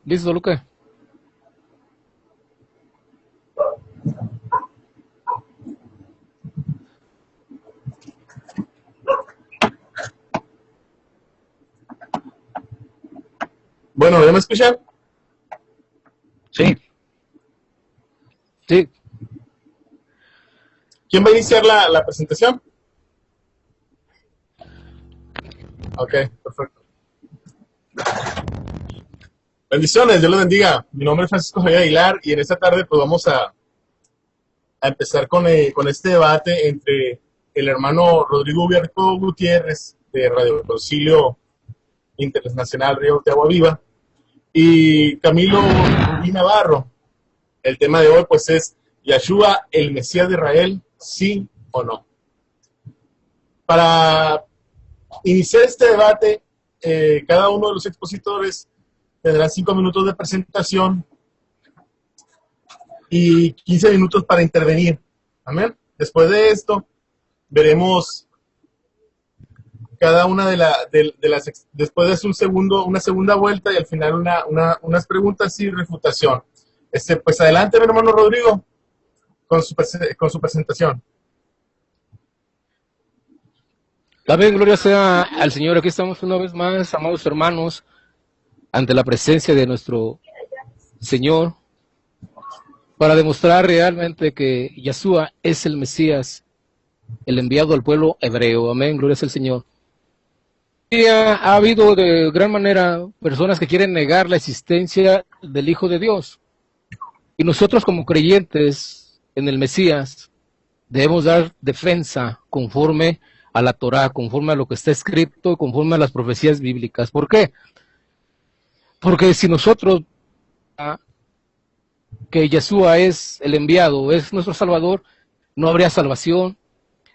¿Listo, Luca? Bueno, ¿ya me escuchan? Sí. Sí. ¿Quién va a iniciar la presentación? Ok, perfecto. Bendiciones, Dios los bendiga. Mi nombre es Francisco Javier Aguilar y en esta tarde pues vamos a empezar con este debate entre el hermano Rodrigo Huberto Gutiérrez de Radio Concilio Internacional Río de Agua Viva y Camilo Rubí Navarro. El tema de hoy pues es Yahshua, el Mesías de Israel, sí o no. Para iniciar este debate, cada uno de los expositores tendrá 5 minutos de presentación y 15 minutos para intervenir. Amén. Después de esto, veremos cada una de las, después de una segunda vuelta y al final unas preguntas y refutación. Pues adelante, mi hermano Rodrigo, con su presentación. También gloria sea al Señor. Aquí estamos una vez más, amados hermanos, ante la presencia de nuestro Señor, para demostrar realmente que Yahshua es el Mesías, el enviado al pueblo hebreo. Amén, gloria sea al Señor. Y ha habido de gran manera personas que quieren negar la existencia del Hijo de Dios. Y nosotros como creyentes en el Mesías debemos dar defensa conforme a la Torá, conforme a lo que está escrito, conforme a las profecías bíblicas. ¿Por qué? Porque si nosotros, que Yeshua es el enviado, es nuestro Salvador, no habría salvación,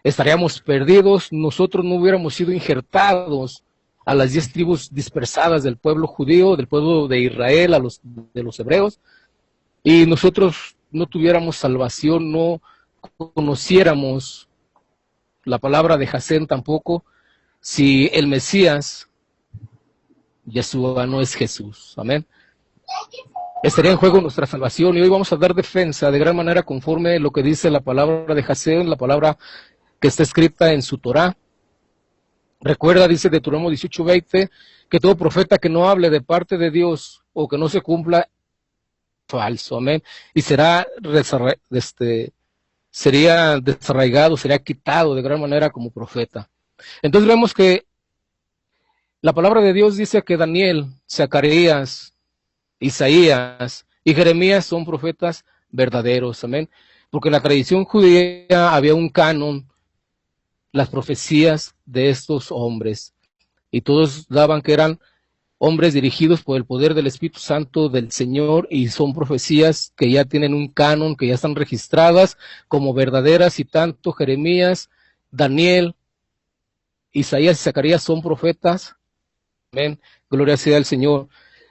estaríamos perdidos, nosotros no hubiéramos sido injertados a las 10 tribus dispersadas del pueblo judío, del pueblo de Israel, de los hebreos, y nosotros no tuviéramos salvación, no conociéramos la palabra de Jasén tampoco, si el Mesías, Yeshua, no es Jesús. Amén. Estaría en juego nuestra salvación y hoy vamos a dar defensa de gran manera conforme a lo que dice la palabra de Jasén, la palabra que está escrita en su Torá. Recuerda, dice Deuteronomio 18:20, que todo profeta que no hable de parte de Dios o que no se cumpla, falso. Amén. Y sería desarraigado, sería quitado de gran manera como profeta. Entonces vemos que la palabra de Dios dice que Daniel, Zacarías, Isaías y Jeremías son profetas verdaderos, amén. Porque en la tradición judía había un canon, las profecías de estos hombres, y todos daban que eran hombres dirigidos por el poder del Espíritu Santo del Señor, y son profecías que ya tienen un canon, que ya están registradas como verdaderas, y tanto Jeremías, Daniel, Isaías y Zacarías son profetas. Amén, gloria sea al Señor.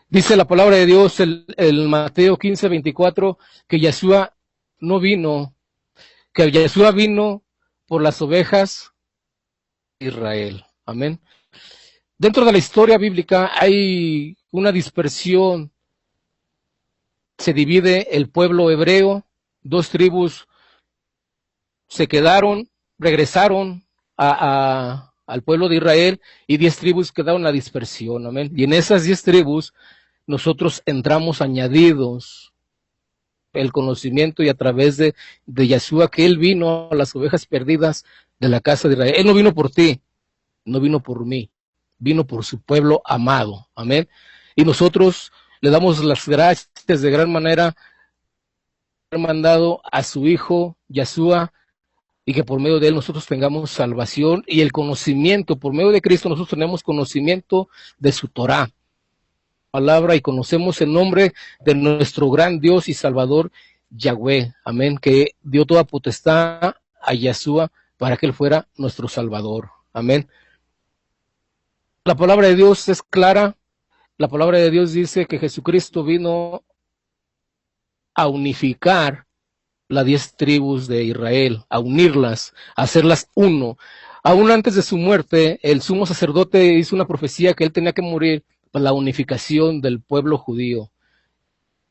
Dice la palabra de Dios, el Mateo 15:24, que Yeshua no vino, que Yeshua vino por las ovejas de Israel. Amén. Dentro de la historia bíblica hay una dispersión. Se divide el pueblo hebreo, 2 tribus se quedaron, regresaron al pueblo de Israel y 10 tribus quedaron en la dispersión. Amén. Y en esas 10 tribus nosotros entramos añadidos el conocimiento y a través de Yeshua, que Él vino a las ovejas perdidas de la casa de Israel. Él no vino por ti, no vino por mí, vino por su pueblo amado. Amén. Y nosotros le damos las gracias de gran manera por haber mandado a su Hijo, Yeshua, y que por medio de Él nosotros tengamos salvación y el conocimiento. Por medio de Cristo nosotros tenemos conocimiento de su Torá, palabra, y conocemos el nombre de nuestro gran Dios y Salvador, Yahweh. Amén. Que dio toda potestad a Yeshua para que Él fuera nuestro Salvador. Amén. La palabra de Dios es clara. La palabra de Dios dice que Jesucristo vino a unificar las 10 tribus de Israel, a unirlas, a hacerlas uno. Aún antes de su muerte, el sumo sacerdote hizo una profecía que él tenía que morir para la unificación del pueblo judío.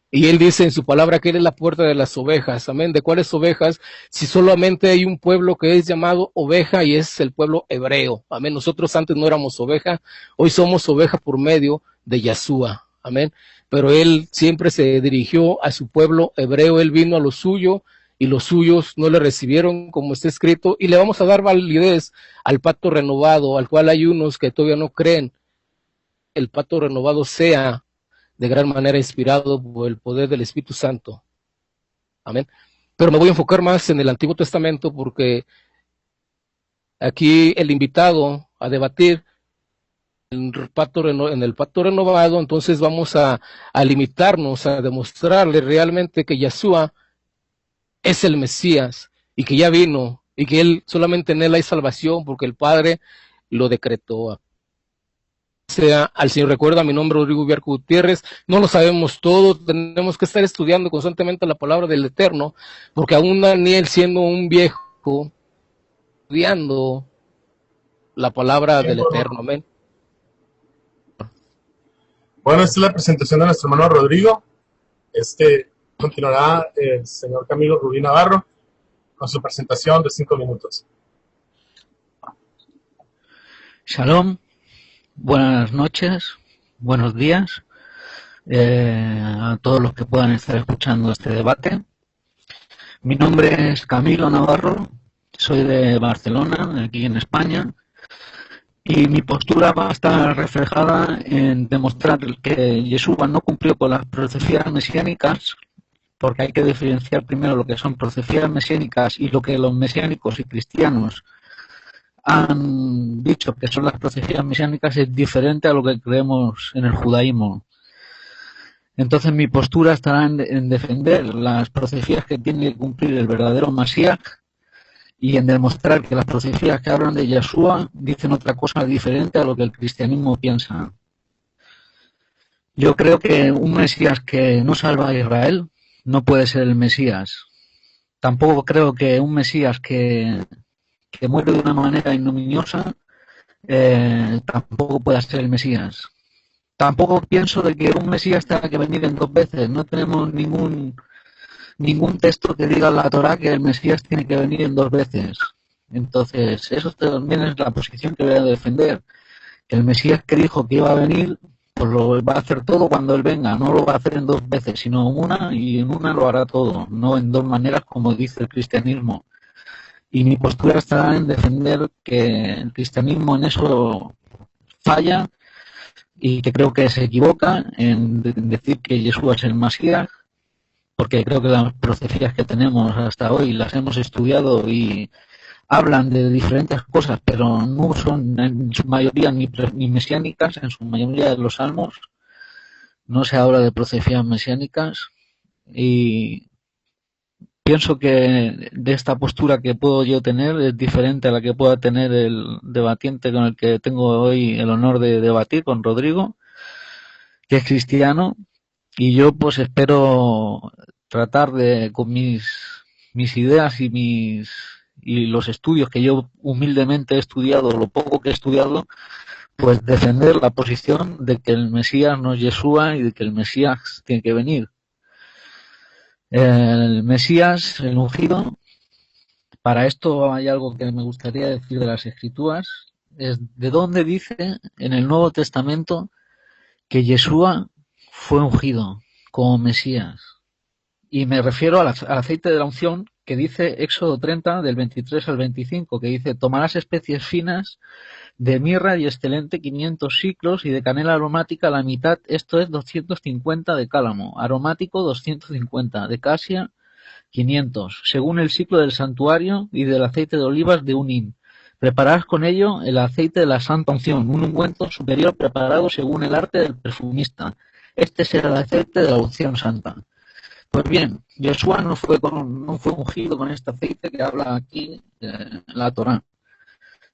Y él dice en su palabra que él es la puerta de las ovejas. Amén. ¿De cuáles ovejas? Si solamente hay un pueblo que es llamado oveja y es el pueblo hebreo. Amén. Nosotros antes no éramos oveja, hoy somos oveja por medio de Yeshua. Amén. Pero él siempre se dirigió a su pueblo hebreo. Él vino a lo suyo y los suyos no le recibieron, como está escrito. Y le vamos a dar validez al pacto renovado, al cual hay unos que todavía no creen. El pacto renovado sea de gran manera inspirado por el poder del Espíritu Santo. Amén. Pero me voy a enfocar más en el Antiguo Testamento porque aquí el invitado a debatir en el pacto renovado, entonces vamos a limitarnos a demostrarle realmente que Yeshua es el Mesías y que ya vino y que él solamente en él hay salvación porque el Padre lo decretó. Sea al Señor. Recuerda, mi nombre es Rodrigo Ubiarco Gutiérrez. No lo sabemos todo, tenemos que estar estudiando constantemente la palabra del Eterno, porque aún Daniel, siendo un viejo, estudiando la palabra del Eterno. Amén. Bueno, esta es la presentación de nuestro hermano Rodrigo. Continuará el señor Camilo Rubí Navarro con su presentación de 5 minutos. Shalom. Buenas noches, buenos días a todos los que puedan estar escuchando este debate. Mi nombre es Camilo Navarro, soy de Barcelona, aquí en España, y mi postura va a estar reflejada en demostrar que Yeshua no cumplió con las profecías mesiánicas, porque hay que diferenciar primero lo que son profecías mesiánicas y lo que los mesiánicos y cristianos han dicho que son las profecías mesiánicas es diferente a lo que creemos en el judaísmo. Entonces mi postura estará en defender las profecías que tiene que cumplir el verdadero Masías y en demostrar que las profecías que hablan de Yeshua dicen otra cosa diferente a lo que el cristianismo piensa. Yo creo que un Mesías que no salva a Israel no puede ser el Mesías. Tampoco creo que un Mesías que muere de una manera ignominiosa tampoco pueda ser el Mesías. Tampoco pienso de que un Mesías tenga que venir en 2 veces. No tenemos ningún texto que diga en la Torá que el Mesías tiene que venir en 2 veces. Entonces, eso también es la posición que voy a defender. Que el Mesías que dijo que iba a venir, pues lo va a hacer todo cuando él venga. No lo va a hacer en 2 veces, sino una, y en una lo hará todo. No en 2 maneras como dice el cristianismo. Y mi postura estará en defender que el cristianismo en eso falla y que creo que se equivoca en decir que Yeshua es el Masías, porque creo que las profecías que tenemos hasta hoy las hemos estudiado y hablan de diferentes cosas, pero no son en su mayoría ni mesiánicas, en su mayoría de los salmos no se habla de profecías mesiánicas y pienso que de esta postura que puedo yo tener es diferente a la que pueda tener el debatiente con el que tengo hoy el honor de debatir, con Rodrigo, que es cristiano, y yo pues espero tratar de, con mis ideas y los estudios que yo humildemente he estudiado, lo poco que he estudiado, pues defender la posición de que el Mesías no es Yeshua y de que el Mesías tiene que venir. El Mesías, el ungido, para esto hay algo que me gustaría decir de las Escrituras, es de dónde dice en el Nuevo Testamento que Yeshua fue ungido como Mesías. Y me refiero al aceite de la unción que dice Éxodo 30 del 23 al 25, que dice: tomarás especies finas de mirra y excelente 500 siclos y de canela aromática la mitad, esto es 250 de cálamo, aromático 250, de casia 500, según el ciclo del santuario, y del aceite de olivas de un hin. Prepararás con ello el aceite de la santa unción, un ungüento superior preparado según el arte del perfumista. Este será el aceite de la unción santa. Pues bien, Yeshua no fue ungido con este aceite que habla aquí en la Torá.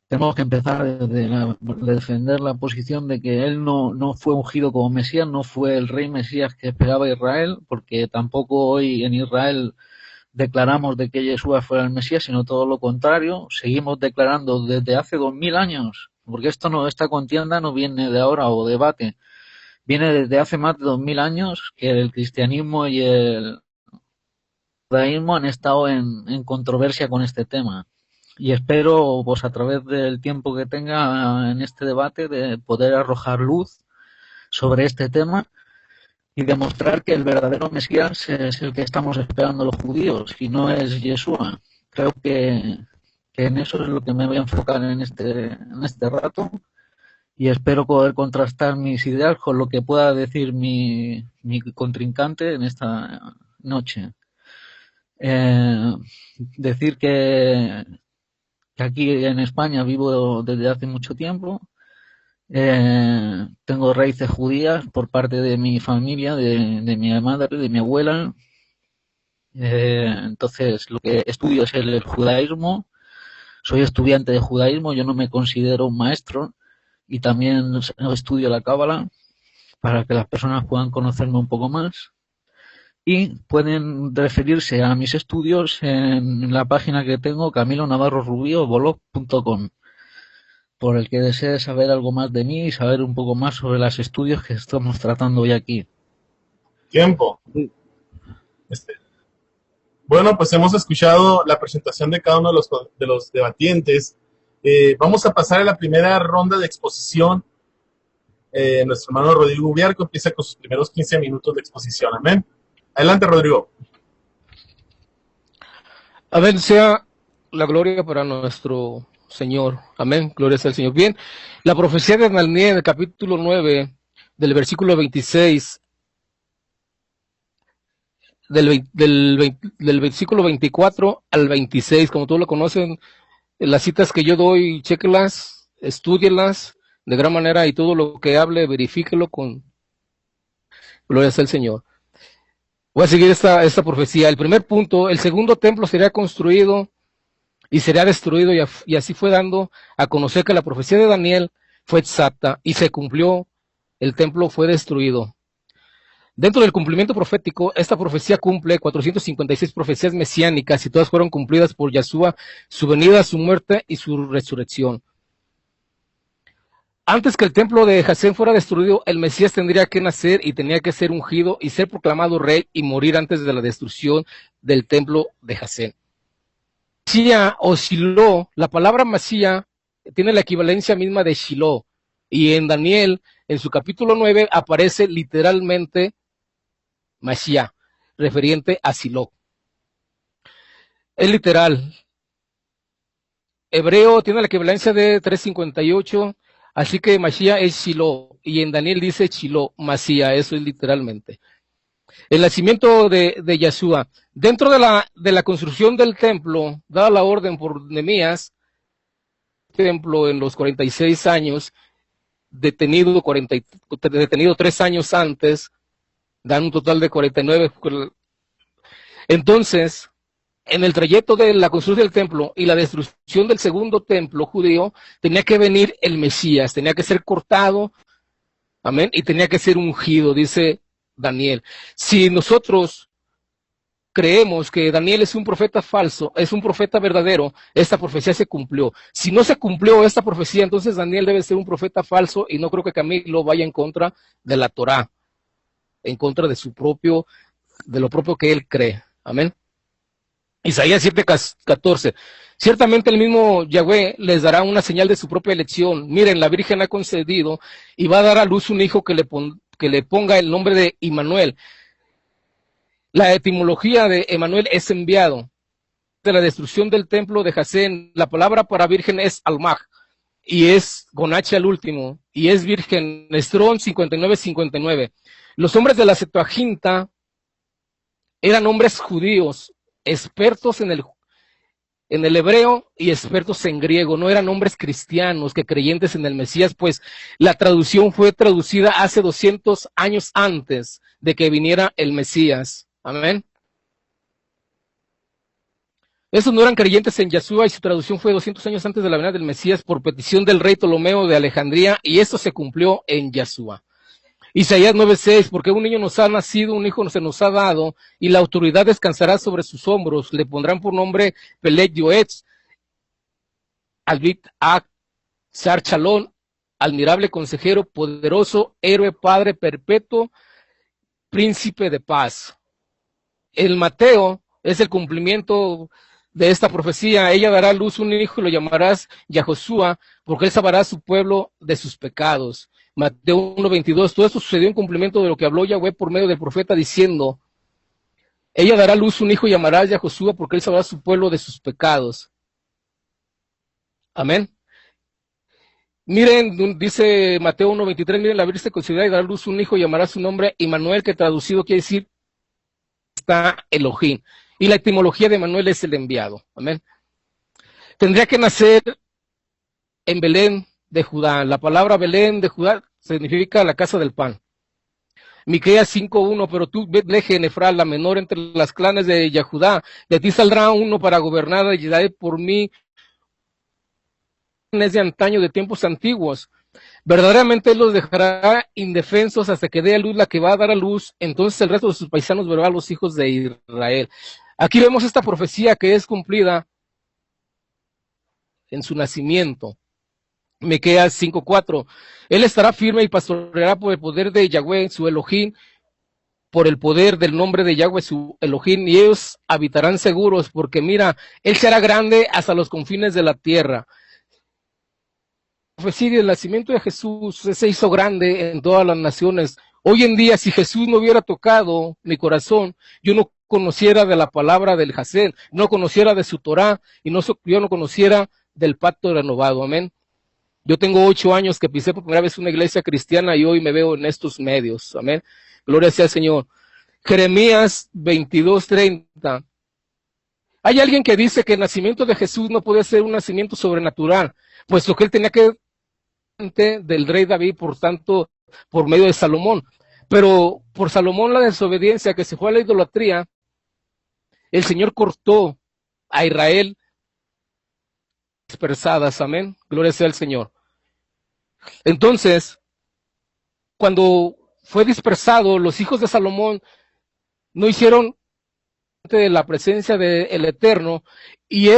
Tenemos que empezar de defender la posición de que él no fue ungido como Mesías, no fue el rey Mesías que esperaba Israel, porque tampoco hoy en Israel declaramos de que Yeshua fuera el Mesías, sino todo lo contrario. Seguimos declarando desde hace 2000 años, porque esta contienda no viene de ahora o debate. Viene desde hace más de 2000 años que el cristianismo y el judaísmo han estado en controversia con este tema. Y espero, pues a través del tiempo que tenga en este debate, de poder arrojar luz sobre este tema y demostrar que el verdadero Mesías es el que estamos esperando los judíos y no es Yeshua. Creo que en eso es lo que me voy a enfocar en este rato, y espero poder contrastar mis ideas con lo que pueda decir mi contrincante en esta noche. Decir que aquí en España vivo desde hace mucho tiempo. Tengo raíces judías por parte de mi familia, de mi madre, de mi abuela. Entonces, lo que estudio es el judaísmo. Soy estudiante de judaísmo, yo no me considero un maestro, y también estudio la cábala para que las personas puedan conocerme un poco más. Y pueden referirse a mis estudios en la página que tengo, camilonavarrorubio.blog.com, por el que desee saber algo más de mí y saber un poco más sobre los estudios que estamos tratando hoy aquí. Tiempo. Bueno, pues hemos escuchado la presentación de cada uno de los debatientes. Vamos a pasar a la primera ronda de exposición. Nuestro hermano Rodrigo Ubiarco empieza con sus primeros 15 minutos de exposición. Amén. Adelante, Rodrigo. Amén, sea la gloria para nuestro Señor. Amén, gloria sea al Señor. Bien, la profecía de Daniel, el capítulo 9, del versículo 26, del versículo 24 al 26, como todos lo conocen, las citas que yo doy, chéquelas, estúdielas de gran manera, y todo lo que hable, verifíquelo con gloria sea al Señor. Voy a seguir esta profecía. El primer punto: el segundo templo sería construido y sería destruido, y así fue dando a conocer que la profecía de Daniel fue exacta y se cumplió. El templo fue destruido. Dentro del cumplimiento profético, esta profecía cumple 456 profecías mesiánicas, y todas fueron cumplidas por Yeshua, su venida, su muerte y su resurrección. Antes que el templo de Jasén fuera destruido, el Mesías tendría que nacer y tenía que ser ungido y ser proclamado rey y morir antes de la destrucción del templo de Jasén. Masía o Shiloh, la palabra Masía tiene la equivalencia misma de Shiloh, y en Daniel, en su capítulo 9, aparece literalmente Masía, referente a Shiloh. Es literal. Hebreo tiene la equivalencia de 358, así que Masía es Shiloh, y en Daniel dice Shiloh, Masía, eso es literalmente. El nacimiento de Yeshua. Dentro de la construcción del templo, dada la orden por Nehemías, templo en los 46 años, detenido 3 años antes, dan un total de 49. Entonces, en el trayecto de la construcción del templo y la destrucción del segundo templo judío, tenía que venir el Mesías, tenía que ser cortado, amén, y tenía que ser ungido, dice Daniel. Si nosotros creemos que Daniel es un profeta falso, es un profeta verdadero, esta profecía se cumplió. Si no se cumplió esta profecía, entonces Daniel debe ser un profeta falso, y no creo que Camilo vaya en contra de la Torá, en contra de lo propio que él cree. Amén. Isaías 7:14. Ciertamente el mismo Yahweh les dará una señal de su propia elección. Miren, la Virgen ha concedido y va a dar a luz un hijo que le ponga el nombre de Immanuel. La etimología de Emmanuel es enviado. De la destrucción del templo de Jasén, la palabra para virgen es Almaj, y es con H al último, y es virgen. Strong 59:59. Los hombres de la Septuaginta eran hombres judíos, expertos en el hebreo y expertos en griego, no eran hombres cristianos que creyentes en el Mesías, pues la traducción fue traducida hace 200 años antes de que viniera el Mesías. Amén. Esos no eran creyentes en Yeshua, y su traducción fue 200 años antes de la venida del Mesías por petición del rey Ptolomeo de Alejandría, y esto se cumplió en Yeshua. Isaías 9:6, porque un niño nos ha nacido, un hijo se nos ha dado, y la autoridad descansará sobre sus hombros. Le pondrán por nombre Pelet Yoetz, Albit Ak, Sar Chalón, admirable consejero, poderoso, héroe, padre perpetuo, príncipe de paz. El Mateo es el cumplimiento de esta profecía. Ella dará a luz un hijo y lo llamarás Yahoshua, porque él salvará a su pueblo de sus pecados. Mateo 1:22. Todo esto sucedió en cumplimiento de lo que habló Yahweh por medio del profeta, diciendo: ella dará a luz un hijo y llamarás Yahoshua, porque él salvará a su pueblo de sus pecados. Amén. Miren, dice Mateo 1:23, miren, la Virgen se concebirá y dará a luz un hijo y llamará su nombre Immanuel, que traducido quiere decir está Elohim. Y la etimología de Manuel es el enviado. Amén. Tendría que nacer en Belén de Judá. La palabra Belén de Judá significa la casa del pan. Miqueas 5:1, pero tú, Betlehem Efrat, la menor entre las clanes de Yahudá, de ti saldrá uno para gobernar a Israel por mí, es de antaño, de tiempos antiguos. Verdaderamente él los dejará indefensos hasta que dé a luz la que va a dar a luz, entonces el resto de sus paisanos verá a los hijos de Israel. Aquí vemos esta profecía que es cumplida en su nacimiento. Miqueas 5:4. Él estará firme y pastoreará por el poder de Yahweh, su Elohim, por el poder del nombre de Yahweh, su Elohim, y ellos habitarán seguros, porque mira, él será grande hasta los confines de la tierra. La profecía del nacimiento de Jesús se hizo grande en todas las naciones. Hoy en día, si Jesús no hubiera tocado mi corazón, yo no conociera de la palabra del Hased, no conociera de su Torah, y yo no conociera del pacto renovado. Amén. Yo tengo 8 años que pisé por primera vez una iglesia cristiana y hoy me veo en estos medios. Amén. Gloria sea al Señor. Jeremías 22:30. Hay alguien que dice que el nacimiento de Jesús no puede ser un nacimiento sobrenatural, puesto que él tenía que del rey David, por tanto, por medio de Salomón. Pero por Salomón, la desobediencia, que se fue a la idolatría, el Señor cortó a Israel dispersadas. Amén. Gloria sea al Señor. Entonces, cuando fue dispersado, los hijos de Salomón no hicieron de la presencia del Eterno, y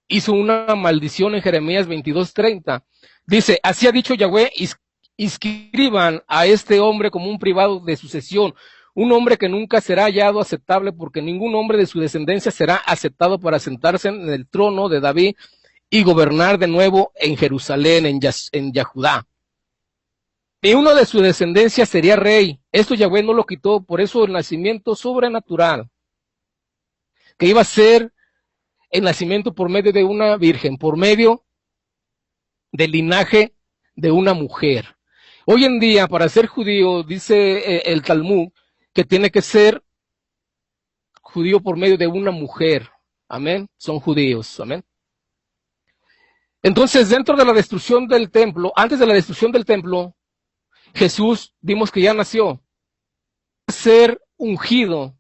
hizo una maldición en Jeremías 22:30. Dice: así ha dicho Yahweh, inscriban a este hombre como un privado de sucesión, un hombre que nunca será hallado aceptable, porque ningún hombre de su descendencia será aceptado para sentarse en el trono de David y gobernar de nuevo en Jerusalén, en Yahudá. Y uno de su descendencia sería rey. Esto Yahweh no lo quitó, por eso el nacimiento sobrenatural, que iba a ser el nacimiento por medio de una virgen, por medio del linaje de una mujer. Hoy en día, para ser judío, dice el Talmud, que tiene que ser judío por medio de una mujer. Amén. Son judíos. Amén. Entonces, dentro de la destrucción del templo, antes de la destrucción del templo, Jesús, vimos que ya nació. Ser ungido,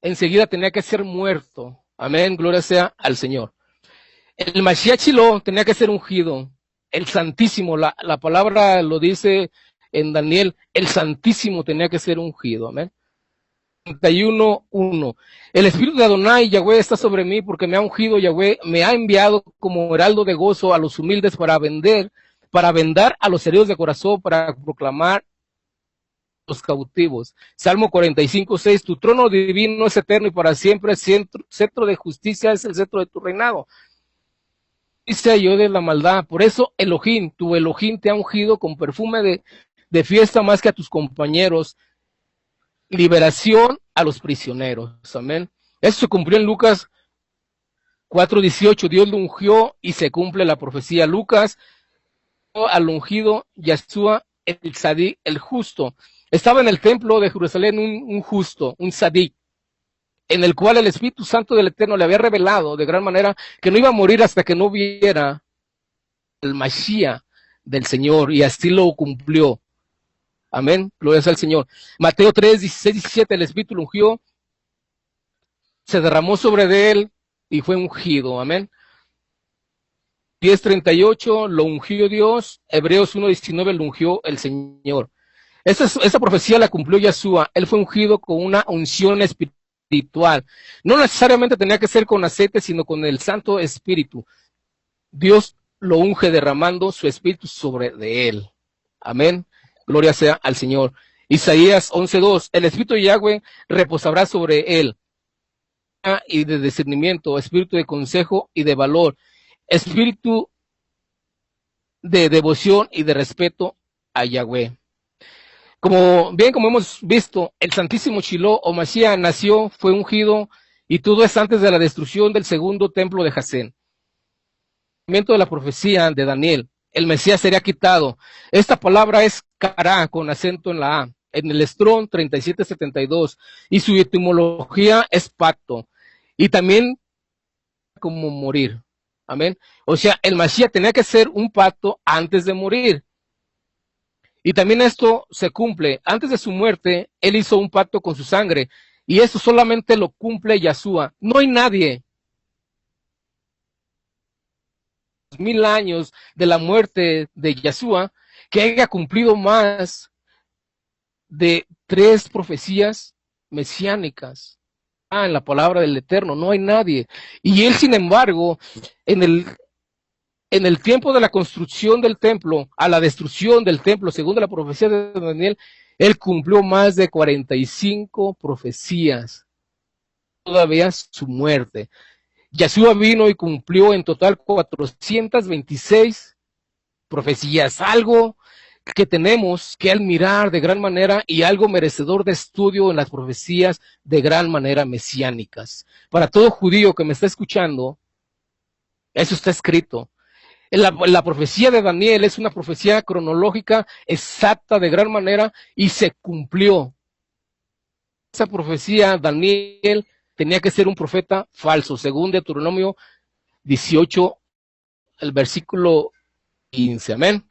enseguida tenía que ser muerto. Amén, gloria sea al Señor. El Mashiach Shiló tenía que ser ungido. El Santísimo, la palabra lo dice en Daniel, el Santísimo tenía que ser ungido. Amén. 31:1. El Espíritu de Adonai, Yahweh, está sobre mí, porque me ha ungido. Yahweh me ha enviado como heraldo de gozo a los humildes, para vendar a los heridos de corazón, para proclamar los cautivos. Salmo 45:6. Tu trono divino es eterno y para siempre, cetro de justicia es el cetro de tu reinado. Dice yo de la maldad. Por eso Elohim, tu Elohim te ha ungido con perfume de fiesta más que a tus compañeros. Liberación a los prisioneros. Amén. Eso se cumplió en Lucas 4:18. Dios lo ungió y se cumple la profecía. Lucas, al ungido Yahshua el Sadik, el justo. Estaba en el templo de Jerusalén un justo, un Sadik, en el cual el Espíritu Santo del Eterno le había revelado de gran manera que no iba a morir hasta que no viera el Mashiach del Señor, y así lo cumplió. Amén, gloria al Señor. Mateo 3:16-17, el Espíritu lo ungió, se derramó sobre él y fue ungido. Amén. 10:38, lo ungió Dios. Hebreos 1:19, lo ungió el Señor. Esta profecía la cumplió Yahshua. Él fue ungido con una unción espiritual. No necesariamente tenía que ser con aceite, sino con el Santo Espíritu. Dios lo unge derramando su espíritu sobre de él. Amén. Gloria sea al Señor. Isaías 11:2, el espíritu de Yahweh reposará sobre él, y de discernimiento, espíritu de consejo y de valor, espíritu de devoción y de respeto a Yahweh. Como hemos visto, el Santísimo Shiloh o Mashiach nació, fue ungido, y todo es antes de la destrucción del segundo templo de Jacén. De la profecía de Daniel, el Mesías sería quitado. Esta palabra es Kará, con acento en la A, en el Strong 3772, y su etimología es pacto, y también como morir. Amén. O sea, el Mashiach tenía que hacer un pacto antes de morir. Y también esto se cumple. Antes de su muerte, él hizo un pacto con su sangre. Y eso solamente lo cumple Yahshua. No hay nadie. 2000 años de la muerte de Yahshua que haya cumplido más de 3 profecías mesiánicas. En la palabra del Eterno, no hay nadie. Y él, sin embargo, en el tiempo de la construcción del templo, a la destrucción del templo, según la profecía de Daniel, él cumplió más de 45 profecías, todavía su muerte. Yahshua vino y cumplió en total 426 profecías, algo que tenemos que admirar de gran manera y algo merecedor de estudio en las profecías de gran manera mesiánicas. Para todo judío que me está escuchando, eso está escrito. La profecía de Daniel es una profecía cronológica exacta de gran manera y se cumplió. Esa profecía, Daniel tenía que ser un profeta falso, según Deuteronomio 18, el versículo 15. Amén.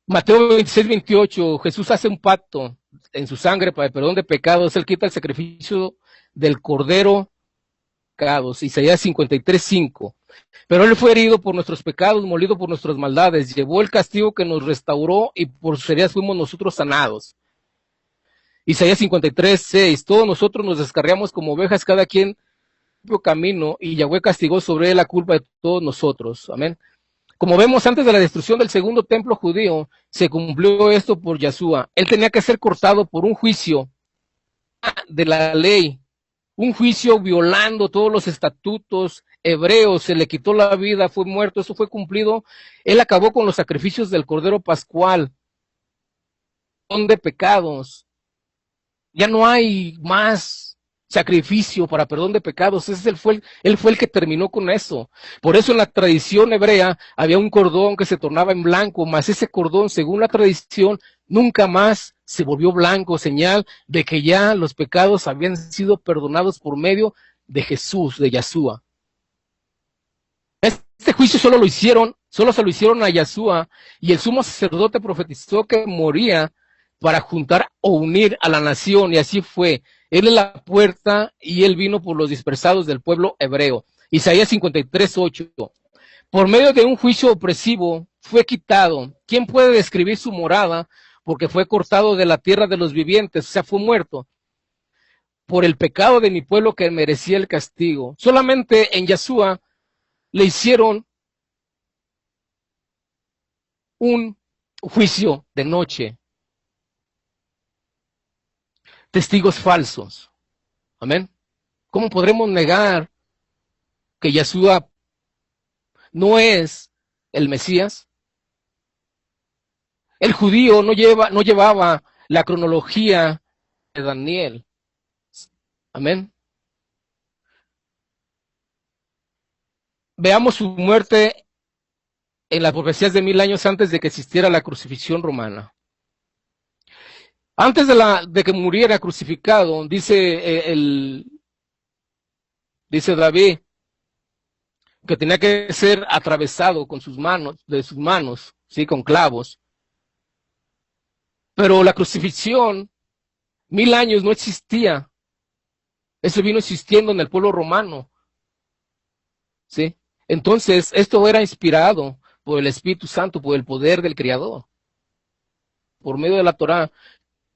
Mateo 26:28, Jesús hace un pacto en su sangre para el perdón de pecados. Él quita el sacrificio del cordero pecados. Isaías 53:5. Pero él fue herido por nuestros pecados, molido por nuestras maldades, llevó el castigo que nos restauró y por sus heridas fuimos nosotros sanados. Isaías 53:6. Todos nosotros nos descarriamos como ovejas, cada quien su propio camino, y Yahweh castigó sobre él la culpa de todos nosotros. Amén. Como vemos, antes de la destrucción del segundo templo judío, se cumplió esto por Yahshua. Él tenía que ser cortado por un juicio de la ley, un juicio violando todos los estatutos hebreos, se le quitó la vida, fue muerto, eso fue cumplido. Él acabó con los sacrificios del Cordero Pascual, son de pecados. Ya no hay más sacrificio para perdón de pecados. Él fue el que terminó con eso. Por eso en la tradición hebrea había un cordón que se tornaba en blanco, mas ese cordón, según la tradición, nunca más se volvió blanco, señal de que ya los pecados habían sido perdonados por medio de Jesús, de Yahshua. Este juicio solo se lo hicieron a Yahshua, y el sumo sacerdote profetizó que moría para juntar o unir a la nación, y así fue. Él es la puerta y él vino por los dispersados del pueblo hebreo. Isaías 53:8. Por medio de un juicio opresivo fue quitado. ¿Quién puede describir su morada? Porque fue cortado de la tierra de los vivientes, o sea, fue muerto por el pecado de mi pueblo que merecía el castigo. Solamente en Yahshua le hicieron un juicio de noche. Testigos falsos. Amén. ¿Cómo podremos negar que Yahshua no es el Mesías? El judío no llevaba la cronología de Daniel. Amén. Veamos su muerte en las profecías de 1000 años antes de que existiera la crucifixión romana. Antes de que muriera crucificado, dice David que tenía que ser atravesado con sus manos, sí, con clavos. Pero la crucifixión, 1000 años no existía. Eso vino existiendo en el pueblo romano, sí. Entonces, esto era inspirado por el Espíritu Santo, por el poder del Creador, por medio de la Torá,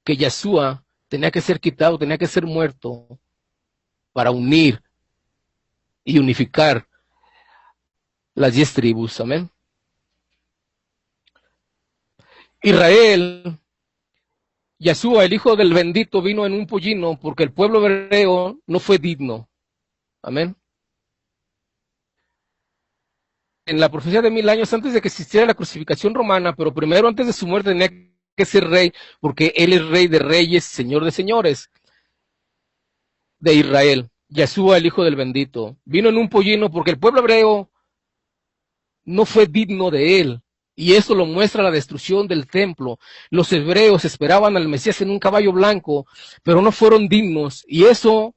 que Yahshua tenía que ser quitado, tenía que ser muerto para unir y unificar las 10 tribus, amén. Israel, Yeshua, el hijo del bendito, vino en un pollino porque el pueblo hebreo no fue digno, amén. En la profecía de 1000 años antes de que existiera la crucificación romana, pero primero antes de su muerte tenía que ser rey, porque él es rey de reyes, señor de señores de Israel. Yeshua, el hijo del bendito, vino en un pollino porque el pueblo hebreo no fue digno de él. Y eso lo muestra la destrucción del templo. Los hebreos esperaban al Mesías en un caballo blanco, pero no fueron dignos. Y eso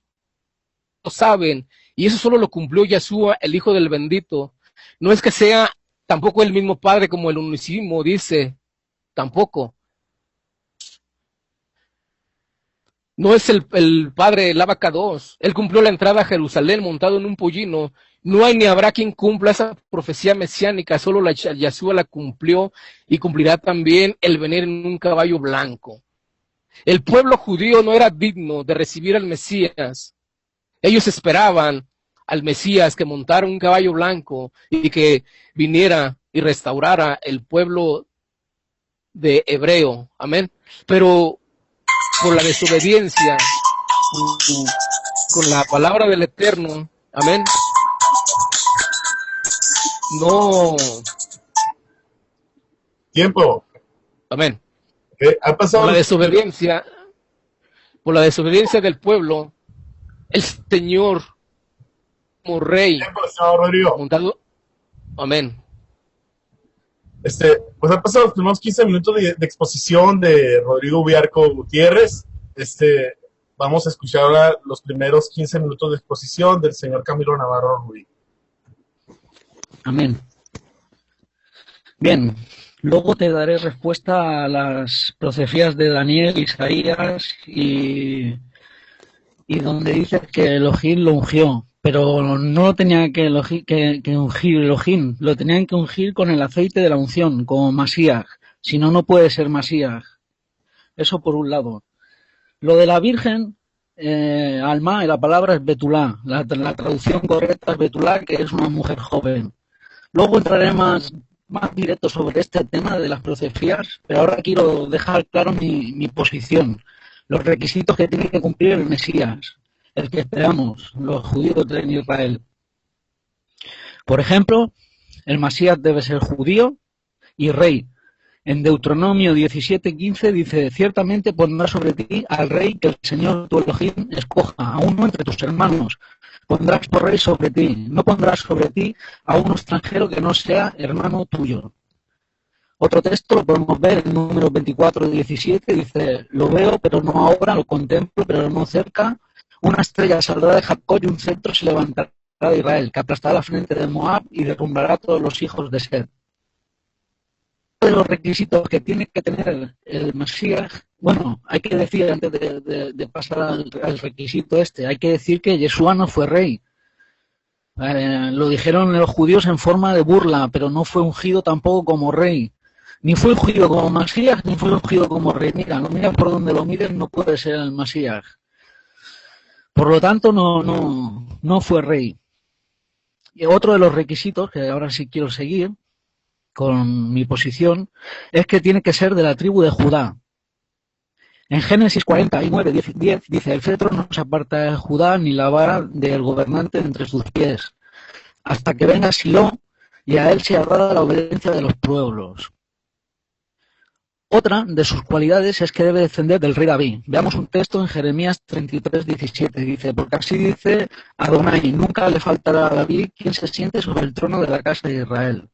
lo saben. Y eso solo lo cumplió Yeshua, el hijo del bendito. No es que sea tampoco el mismo Padre como el unísimo dice, tampoco. No es el Padre, el Abacados. Él cumplió la entrada a Jerusalén montado en un pollino. No hay ni habrá quien cumpla esa profecía mesiánica, solo Yeshua la cumplió y cumplirá también el venir en un caballo blanco. El pueblo judío no era digno de recibir al Mesías. Ellos esperaban al Mesías que montara un caballo blanco y que viniera y restaurara el pueblo de hebreo. Amén. Pero por la desobediencia, con la palabra del Eterno, amén, no. Tiempo. Amén. Ha pasado. Por la desobediencia del pueblo, el Señor como rey. Tiempo, señor Rodrigo. Montado. Amén. Pues han pasado los primeros 15 minutos de exposición de Rodrigo Ubiarco Gutiérrez. Vamos a escuchar ahora los primeros 15 minutos de exposición del señor Camilo Navarro Ruiz. Amén. Bien, luego te daré respuesta a las profecías de Daniel, Isaías y donde dice que Elohim lo ungió, pero no lo tenía que ungir Elohim, lo tenían que ungir con el aceite de la unción, como Masías, si no, no puede ser Masías. Eso por un lado. Lo de la Virgen, Alma, la palabra es Betulá, la traducción correcta es Betulá, que es una mujer joven. Luego entraré más directo sobre este tema de las profecías, pero ahora quiero dejar claro mi posición, los requisitos que tiene que cumplir el Mesías, el que esperamos, los judíos de Israel. Por ejemplo, el Mesías debe ser judío y rey. En Deuteronomio 17:15 dice: ciertamente pondrás sobre ti al rey que el Señor tu Elohim escoja, a uno entre tus hermanos. Pondrás por rey sobre ti, no pondrás sobre ti a un extranjero que no sea hermano tuyo. Otro texto lo podemos ver en Números 24:17, dice: lo veo, pero no ahora, lo contemplo, pero no cerca. Una estrella saldrá de Jacob y un cetro se levantará de Israel, que aplastará la frente de Moab y derrumbará a todos los hijos de Sed. De los requisitos que tiene que tener el Mesías, bueno, hay que decir antes de pasar al requisito hay que decir que Yeshua no fue rey. Lo dijeron los judíos en forma de burla, pero no fue ungido tampoco como rey. Ni fue ungido como Mesías, ni fue ungido como rey. Mira por donde lo miren, no puede ser el Mesías. Por lo tanto, no fue rey. Y otro de los requisitos, que ahora sí quiero seguir con mi posición, es que tiene que ser de la tribu de Judá. En Génesis 49:10 dice: el cetro no se aparta de Judá ni la vara del gobernante entre sus pies, hasta que venga Silo y a él se dada la obediencia de los pueblos. Otra de sus cualidades es que debe descender del rey David. Veamos un texto en Jeremías 33:17. Dice: porque así dice Adonai, nunca le faltará a David quien se siente sobre el trono de la casa de Israel.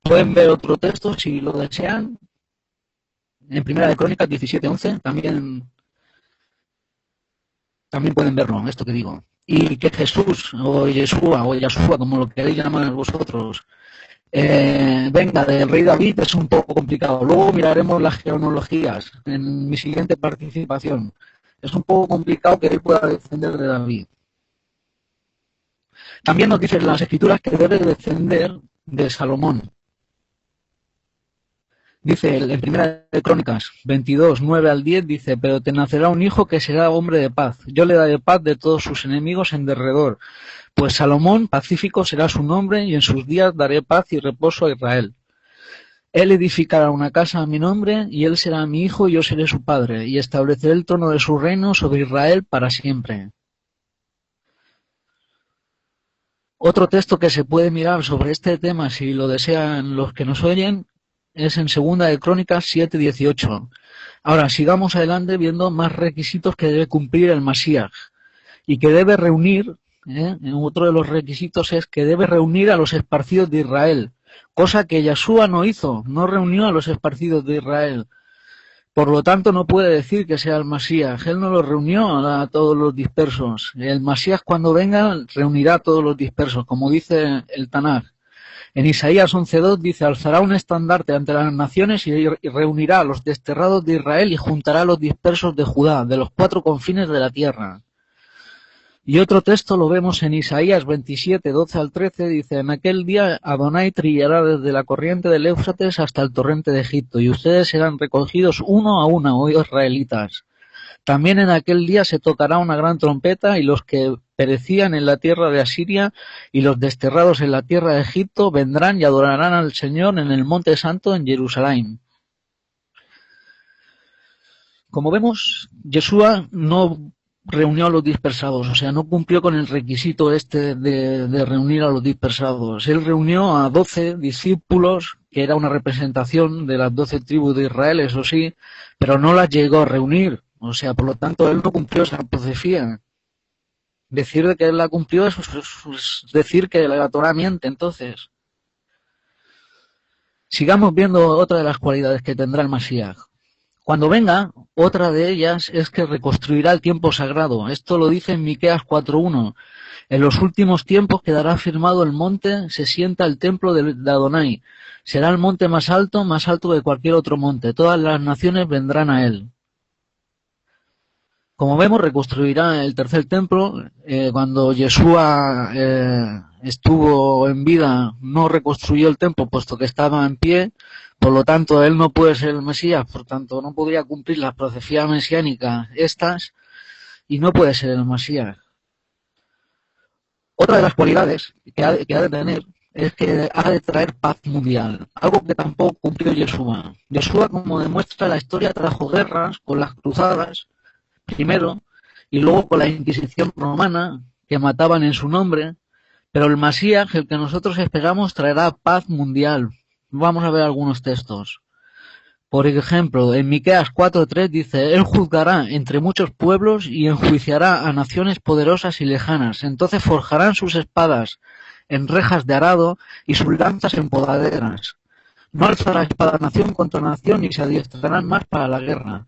Pueden ver otro texto si lo desean. En Primera de Crónicas 17:11 también pueden verlo, esto que digo. Y que Jesús, o Yeshua, como lo queréis llamar vosotros, venga del rey David, es un poco complicado. Luego miraremos las genealogías en mi siguiente participación. Es un poco complicado que él pueda descender de David. También nos dicen las escrituras que debe descender de Salomón. Dice en Primera de Crónicas 22:9-10, dice: pero te nacerá un hijo que será hombre de paz. Yo le daré paz de todos sus enemigos en derredor. Pues Salomón, pacífico será su nombre, y en sus días daré paz y reposo a Israel. Él edificará una casa a mi nombre, y él será mi hijo, y yo seré su padre, y estableceré el trono de su reino sobre Israel para siempre. Otro texto que se puede mirar sobre este tema, si lo desean los que nos oyen, es en Segunda de Crónicas 7:18. Ahora, sigamos adelante viendo más requisitos que debe cumplir el Masías y que debe reunir, otro de los requisitos es que debe reunir a los esparcidos de Israel, cosa que Yeshua no hizo, no reunió a los esparcidos de Israel. Por lo tanto, no puede decir que sea el Masías. Él no los reunió a todos los dispersos. El Masías, cuando venga, reunirá a todos los dispersos, como dice el Tanaj. En Isaías 11:2 dice: alzará un estandarte ante las naciones y reunirá a los desterrados de Israel y juntará a los dispersos de Judá, de los 4 confines de la tierra. Y otro texto lo vemos en Isaías 27:12-13, dice: en aquel día Adonai trillará desde la corriente del Éufrates hasta el torrente de Egipto, y ustedes serán recogidos uno a uno, oh israelitas. También en aquel día se tocará una gran trompeta, y los que perecían en la tierra de Asiria y los desterrados en la tierra de Egipto vendrán y adorarán al Señor en el monte santo en Jerusalén. Como vemos, Yeshua no reunió a los dispersados, o sea, no cumplió con el requisito de reunir a los dispersados. Él reunió a 12 discípulos, que era una representación de las 12 tribus de Israel, eso sí, pero no las llegó a reunir. O sea, por lo tanto, él no cumplió esa profecía. Decir de que él la cumplió es decir que la Torá miente, entonces. Sigamos viendo otra de las cualidades que tendrá el Masías. Cuando venga, otra de ellas es que reconstruirá el tiempo sagrado. Esto lo dice en Miqueas 4:1. En los últimos tiempos quedará firmado el monte, se sienta el templo de Adonai. Será el monte más alto que cualquier otro monte. Todas las naciones vendrán a él. Como vemos, reconstruirá el tercer templo. Cuando Yeshua estuvo en vida, no reconstruyó el templo, puesto que estaba en pie. Por lo tanto, él no puede ser el Mesías, por tanto, no podría cumplir las profecías mesiánicas estas, y no puede ser el Mesías. Otra de las cualidades que ha de tener es que ha de traer paz mundial, algo que tampoco cumplió Yeshua. Yeshua, como demuestra la historia, trajo guerras con las cruzadas, primero, y luego con la Inquisición romana, que mataban en su nombre, pero el Masías, el que nosotros esperamos, traerá paz mundial. Vamos a ver algunos textos. Por ejemplo, en Miqueas 4:3 dice: él juzgará entre muchos pueblos y enjuiciará a naciones poderosas y lejanas. Entonces forjarán sus espadas en rejas de arado y sus lanzas en podaderas. No alzará espada nación contra nación, ni se adiestrarán más para la guerra.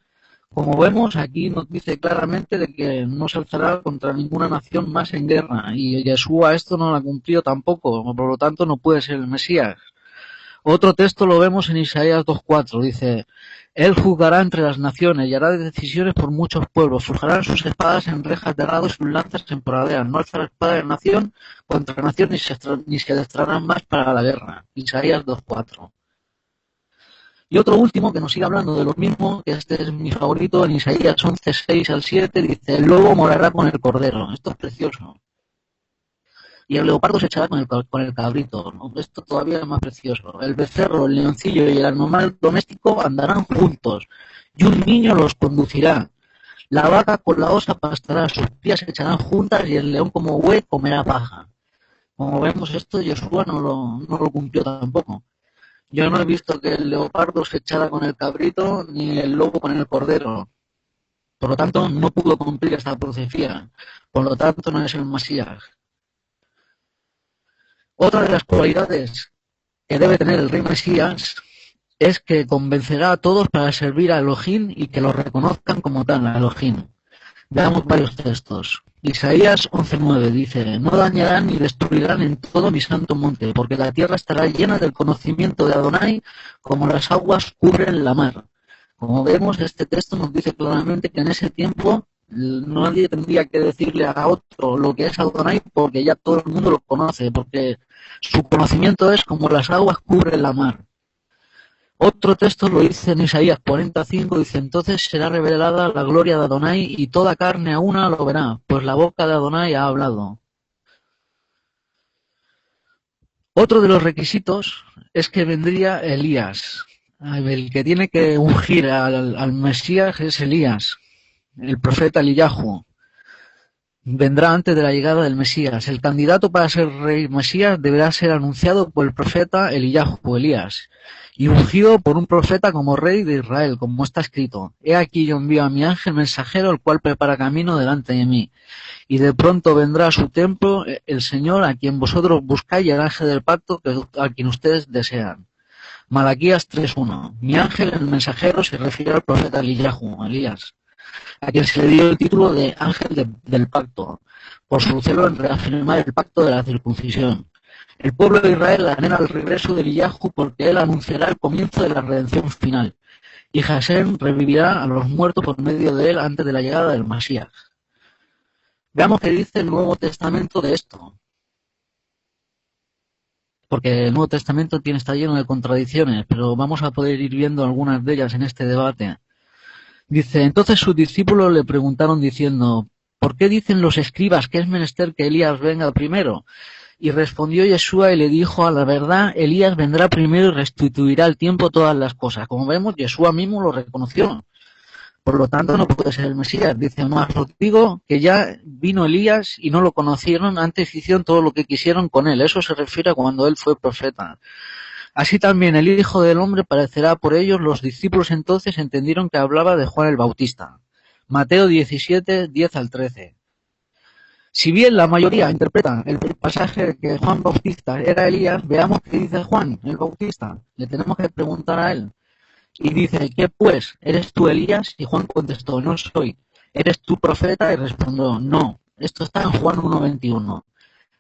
Como vemos, aquí nos dice claramente de que no se alzará contra ninguna nación más en guerra, y Yeshua esto no lo ha cumplido tampoco, por lo tanto no puede ser el Mesías. Otro texto lo vemos en Isaías 2:4, dice: él juzgará entre las naciones y hará decisiones por muchos pueblos, forjarán sus espadas en rejas de arado y sus lanzas en podaderas. No alzará espada de nación contra nación, ni se adestrarán más para la guerra. Isaías 2:4. Y otro último que nos sigue hablando de lo mismo, que este es mi favorito, en Isaías 11:6-7, dice: el lobo morará con el cordero. Esto es precioso. Y el leopardo se echará con el cabrito, ¿no? Esto todavía es más precioso. El becerro, el leoncillo y el animal doméstico andarán juntos, y un niño los conducirá. La vaca con la osa pastará, sus crías se echarán juntas, y el león como buey comerá paja. Como vemos, esto Yeshua no lo cumplió tampoco. Yo no he visto que el leopardo se echara con el cabrito, ni el lobo con el cordero. Por lo tanto, no pudo cumplir esta profecía. Por lo tanto, no es el Mesías. Otra de las cualidades que debe tener el rey Mesías es que convencerá a todos para servir a Elohim y que lo reconozcan como tal, a Elohim. Veamos varios textos. Isaías 11:9 dice: no dañarán ni destruirán en todo mi santo monte, porque la tierra estará llena del conocimiento de Adonai, como las aguas cubren la mar. Como vemos, este texto nos dice claramente que en ese tiempo nadie tendría que decirle a otro lo que es Adonai, porque ya todo el mundo lo conoce, porque su conocimiento es como las aguas cubren la mar. Otro texto lo dice en Isaías 40:5, dice: entonces será revelada la gloria de Adonai, y toda carne a una lo verá, pues la boca de Adonai ha hablado. Otro de los requisitos es que vendría Elías. El que tiene que ungir al Mesías es Elías, el profeta Eliyahu. Vendrá antes de la llegada del Mesías. El candidato para ser rey Mesías deberá ser anunciado por el profeta Eliyahu, Elías, y ungido por un profeta como rey de Israel, como está escrito. He aquí yo envío a mi ángel mensajero, el cual prepara camino delante de mí. Y de pronto vendrá a su templo el Señor, a quien vosotros buscáis, y el ángel del pacto, a quien ustedes desean. Malaquías 3:1. Mi ángel, el mensajero, se refiere al profeta Eliyahu, Elías, a quien se le dio el título de ángel del pacto, por su celo en reafirmar el pacto de la circuncisión. El pueblo de Israel anhela el regreso de Eliyahu porque él anunciará el comienzo de la redención final, y Jasén revivirá a los muertos por medio de él antes de la llegada del Mesías. Veamos qué dice el Nuevo Testamento de esto, porque el Nuevo Testamento está lleno de contradicciones, pero vamos a poder ir viendo algunas de ellas en este debate. Dice, entonces sus discípulos le preguntaron diciendo, ¿por qué dicen los escribas que es menester que Elías venga primero? Y respondió Yeshua y le dijo, a la verdad, Elías vendrá primero y restituirá al tiempo todas las cosas. Como vemos, Yeshua mismo lo reconoció. Por lo tanto, no puede ser el Mesías. Dice, más os digo que ya vino Elías y no lo conocieron, antes hicieron todo lo que quisieron con él. Eso se refiere a cuando él fue profeta. Así también el Hijo del Hombre parecerá por ellos. Los discípulos entonces entendieron que hablaba de Juan el Bautista. Mateo 17, 10 al 13. Si bien la mayoría interpreta el pasaje de que Juan Bautista era Elías, veamos qué dice Juan el Bautista. Le tenemos que preguntar a él. Y dice, ¿qué pues? ¿Eres tú Elías? Y Juan contestó, no soy. ¿Eres tú profeta? Y respondió, no. Esto está en Juan 1:21.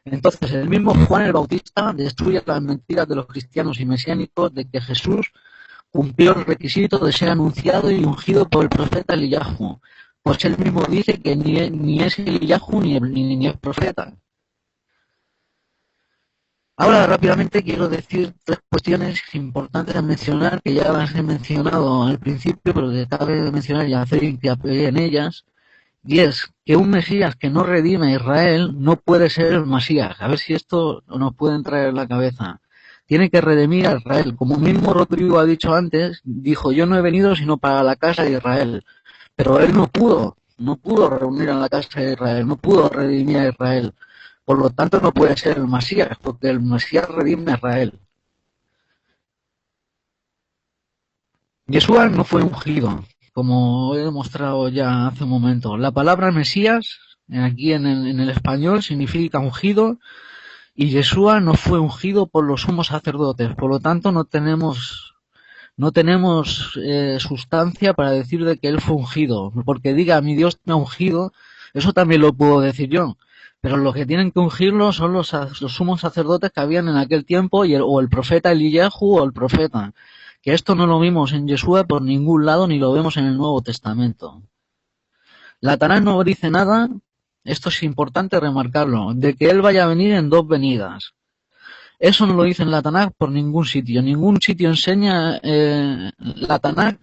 Entonces el mismo Juan el Bautista destruye las mentiras de los cristianos y mesiánicos de que Jesús cumplió el requisito de ser anunciado y ungido por el profeta Eliyahu, pues él mismo dice que ni es Eliyahu ni es profeta. Ahora rápidamente quiero decir tres cuestiones importantes a mencionar, que ya las he mencionado al principio, pero que cabe mencionar y hacer hincapié en ellas. Y es que un Mesías que no redime a Israel no puede ser el Mesías. A ver si esto nos puede entrar en la cabeza. Tiene que redimir a Israel. Como mismo Rodrigo ha dicho antes, dijo, yo no he venido sino para la casa de Israel. Pero él no pudo reunir a la casa de Israel, no pudo redimir a Israel. Por lo tanto no puede ser el Mesías, porque el Mesías redime a Israel. Yeshua no fue ungido, como he demostrado ya hace un momento. La palabra Mesías, aquí en el español, significa ungido, y Yeshua no fue ungido por los sumos sacerdotes. Por lo tanto, no tenemos sustancia para decir de que él fue ungido. Porque diga, mi Dios me ha ungido, eso también lo puedo decir yo. Pero los que tienen que ungirlo son los sumos sacerdotes que habían en aquel tiempo, o el profeta Eliyahu o el profeta. Que esto no lo vimos en Yeshua por ningún lado ni lo vemos en el Nuevo Testamento. La Tanaj no dice nada, esto es importante remarcarlo, de que él vaya a venir en dos venidas. Eso no lo dice en la Tanaj por ningún sitio. Ningún sitio enseña la Tanaj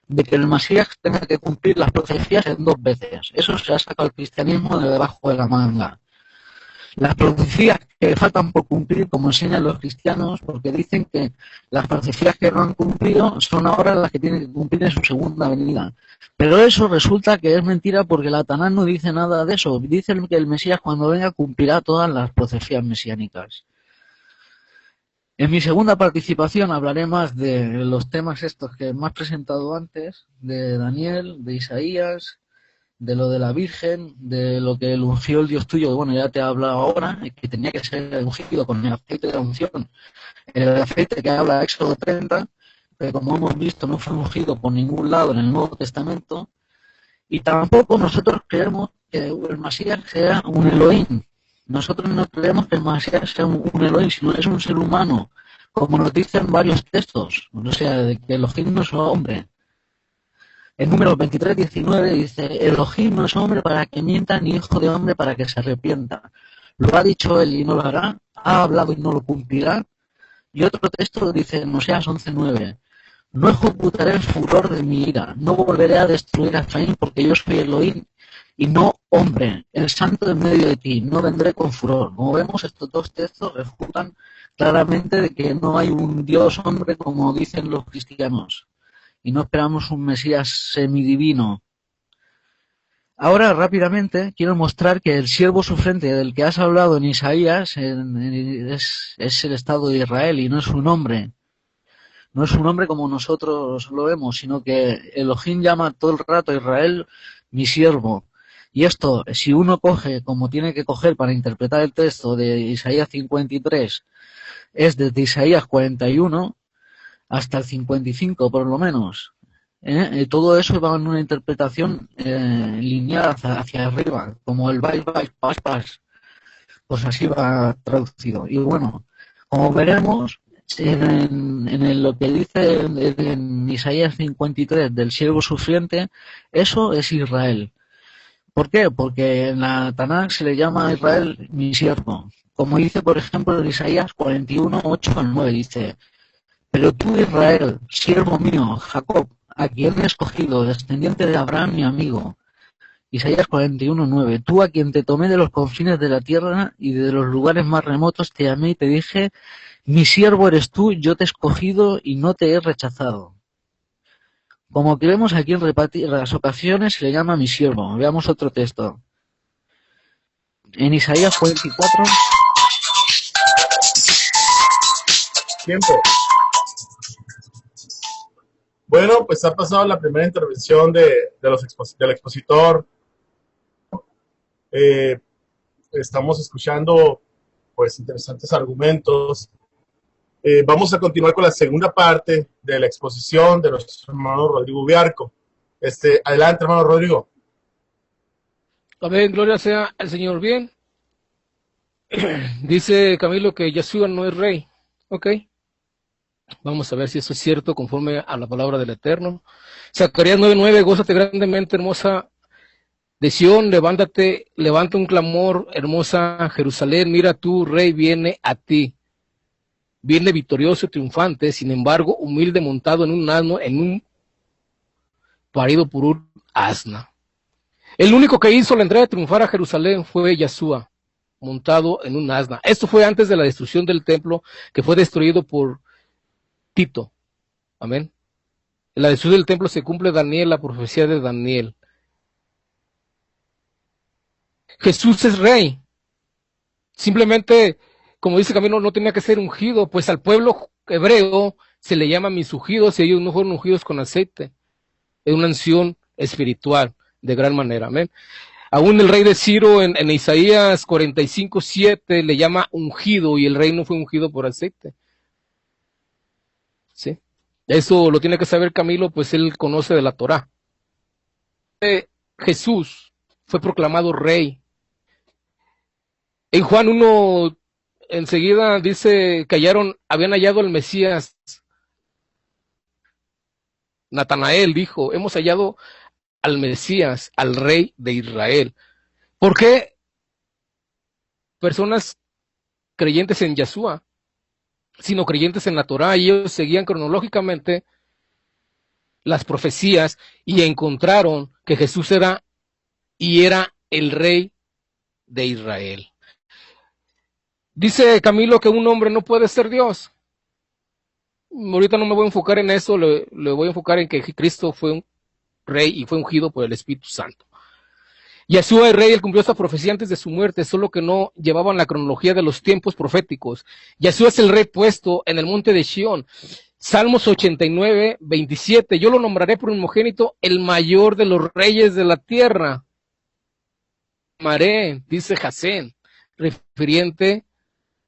de que el Mesías tenga que cumplir las profecías en dos veces. Eso se ha sacado el cristianismo de debajo de la manga. Las profecías que faltan por cumplir, como enseñan los cristianos, porque dicen que las profecías que no han cumplido son ahora las que tienen que cumplir en su segunda venida. Pero eso resulta que es mentira, porque la Tanaj no dice nada de eso. Dice que el Mesías cuando venga cumplirá todas las profecías mesiánicas. En mi segunda participación hablaré más de los temas estos que me has presentado antes, de Daniel, de Isaías, de lo de la Virgen, de lo que ungió el Dios tuyo, bueno, ya te he hablado ahora, que tenía que ser ungido con el aceite de la unción, el aceite que habla Éxodo 30, que como hemos visto no fue ungido por ningún lado en el Nuevo Testamento, y tampoco nosotros creemos que el Mesías sea un Elohim. Nosotros no creemos que el Mesías sea un Elohim, sino es un ser humano, como nos dicen varios textos, o sea, de que Elohim no es un hombre. En número 23:19 dice, Elohim no es hombre para que mienta, ni hijo de hombre para que se arrepienta. Lo ha dicho él y no lo hará, ha hablado y no lo cumplirá. Y otro texto dice en Oseas 11:9, no ejecutaré el furor de mi ira, no volveré a destruir a Efraín porque yo soy Elohim y no hombre, el santo en medio de ti, no vendré con furor. Como vemos, estos dos textos refutan claramente de que no hay un Dios hombre como dicen los cristianos, y no esperamos un Mesías semidivino. Ahora, rápidamente, quiero mostrar que el siervo sufriente del que has hablado en Isaías es el Estado de Israel y no es un hombre. No es un hombre como nosotros lo vemos, sino que Elohim llama todo el rato a Israel mi siervo. Y esto, si uno coge como tiene que coger para interpretar el texto de Isaías 53, es desde Isaías 41 hasta el 55 por lo menos. Todo eso va en una interpretación lineal hacia arriba, como el vais, vais, pas, pas. Pues así va traducido. Y bueno, como veremos, lo que dice en Isaías 53 del siervo sufriente, eso es Israel. ¿Por qué? Porque en la Tanakh se le llama a Israel mi siervo. Como dice, por ejemplo, en Isaías 41, 8 al 9, dice: pero tú, Israel, siervo mío, Jacob, a quien he escogido, descendiente de Abraham, mi amigo. Isaías 41, 9. Tú, a quien te tomé de los confines de la tierra y de los lugares más remotos, te llamé y te dije: mi siervo eres tú, yo te he escogido y no te he rechazado. Como que vemos aquí en repetidas ocasiones se le llama mi siervo. Veamos otro texto. En Isaías 44. Tiempo. Bueno, pues ha pasado la primera intervención del expositor. Estamos escuchando pues interesantes argumentos. Vamos a continuar con la segunda parte de la exposición de nuestro hermano Rodrigo Biarco. Adelante, hermano Rodrigo. Amén, gloria sea al Señor. Bien, dice Camilo que Yeshua no es rey. Ok, vamos a ver si eso es cierto conforme a la palabra del Eterno. Zacarías 9:9, gózate grandemente, hermosa de Sión, levántate, levanta un clamor, hermosa Jerusalén, mira tu rey viene a ti. Viene victorioso y triunfante, sin embargo, humilde, montado en un asno, en un parido por un asna. El único que hizo la entrada de triunfar a Jerusalén fue Yeshua, montado en un asna. Esto fue antes de la destrucción del templo, que fue destruido por Tito. Amén. En la destrucción del templo se cumple la profecía de Daniel. Jesús es rey. Simplemente, como dice Camilo, no tenía que ser ungido, pues al pueblo hebreo se le llama mis ungidos, y ellos no fueron ungidos con aceite. Es una unción espiritual de gran manera. Amén. Aún el rey de Ciro en Isaías 45:7 le llama ungido, y el rey no fue ungido por aceite. ¿Sí? Eso lo tiene que saber Camilo, pues él conoce de la Torá. Jesús fue proclamado rey. En Juan 1, enseguida dice que habían hallado al Mesías. Natanael dijo: hemos hallado al Mesías, al rey de Israel. ¿Por qué personas creyentes en Yeshua, sino creyentes en la Torá? Y ellos seguían cronológicamente las profecías y encontraron que Jesús era el rey de Israel. Dice Camilo que un hombre no puede ser Dios. Ahorita no me voy a enfocar en eso, le voy a enfocar en que Cristo fue un rey y fue ungido por el Espíritu Santo. Yeshua el rey, él cumplió esta profecía antes de su muerte, solo que no llevaban la cronología de los tiempos proféticos. Yeshua es el rey puesto en el monte de Sión. Salmos 89:27, yo lo nombraré por unigénito, el mayor de los reyes de la tierra. Amaré, dice Jasén, refiriente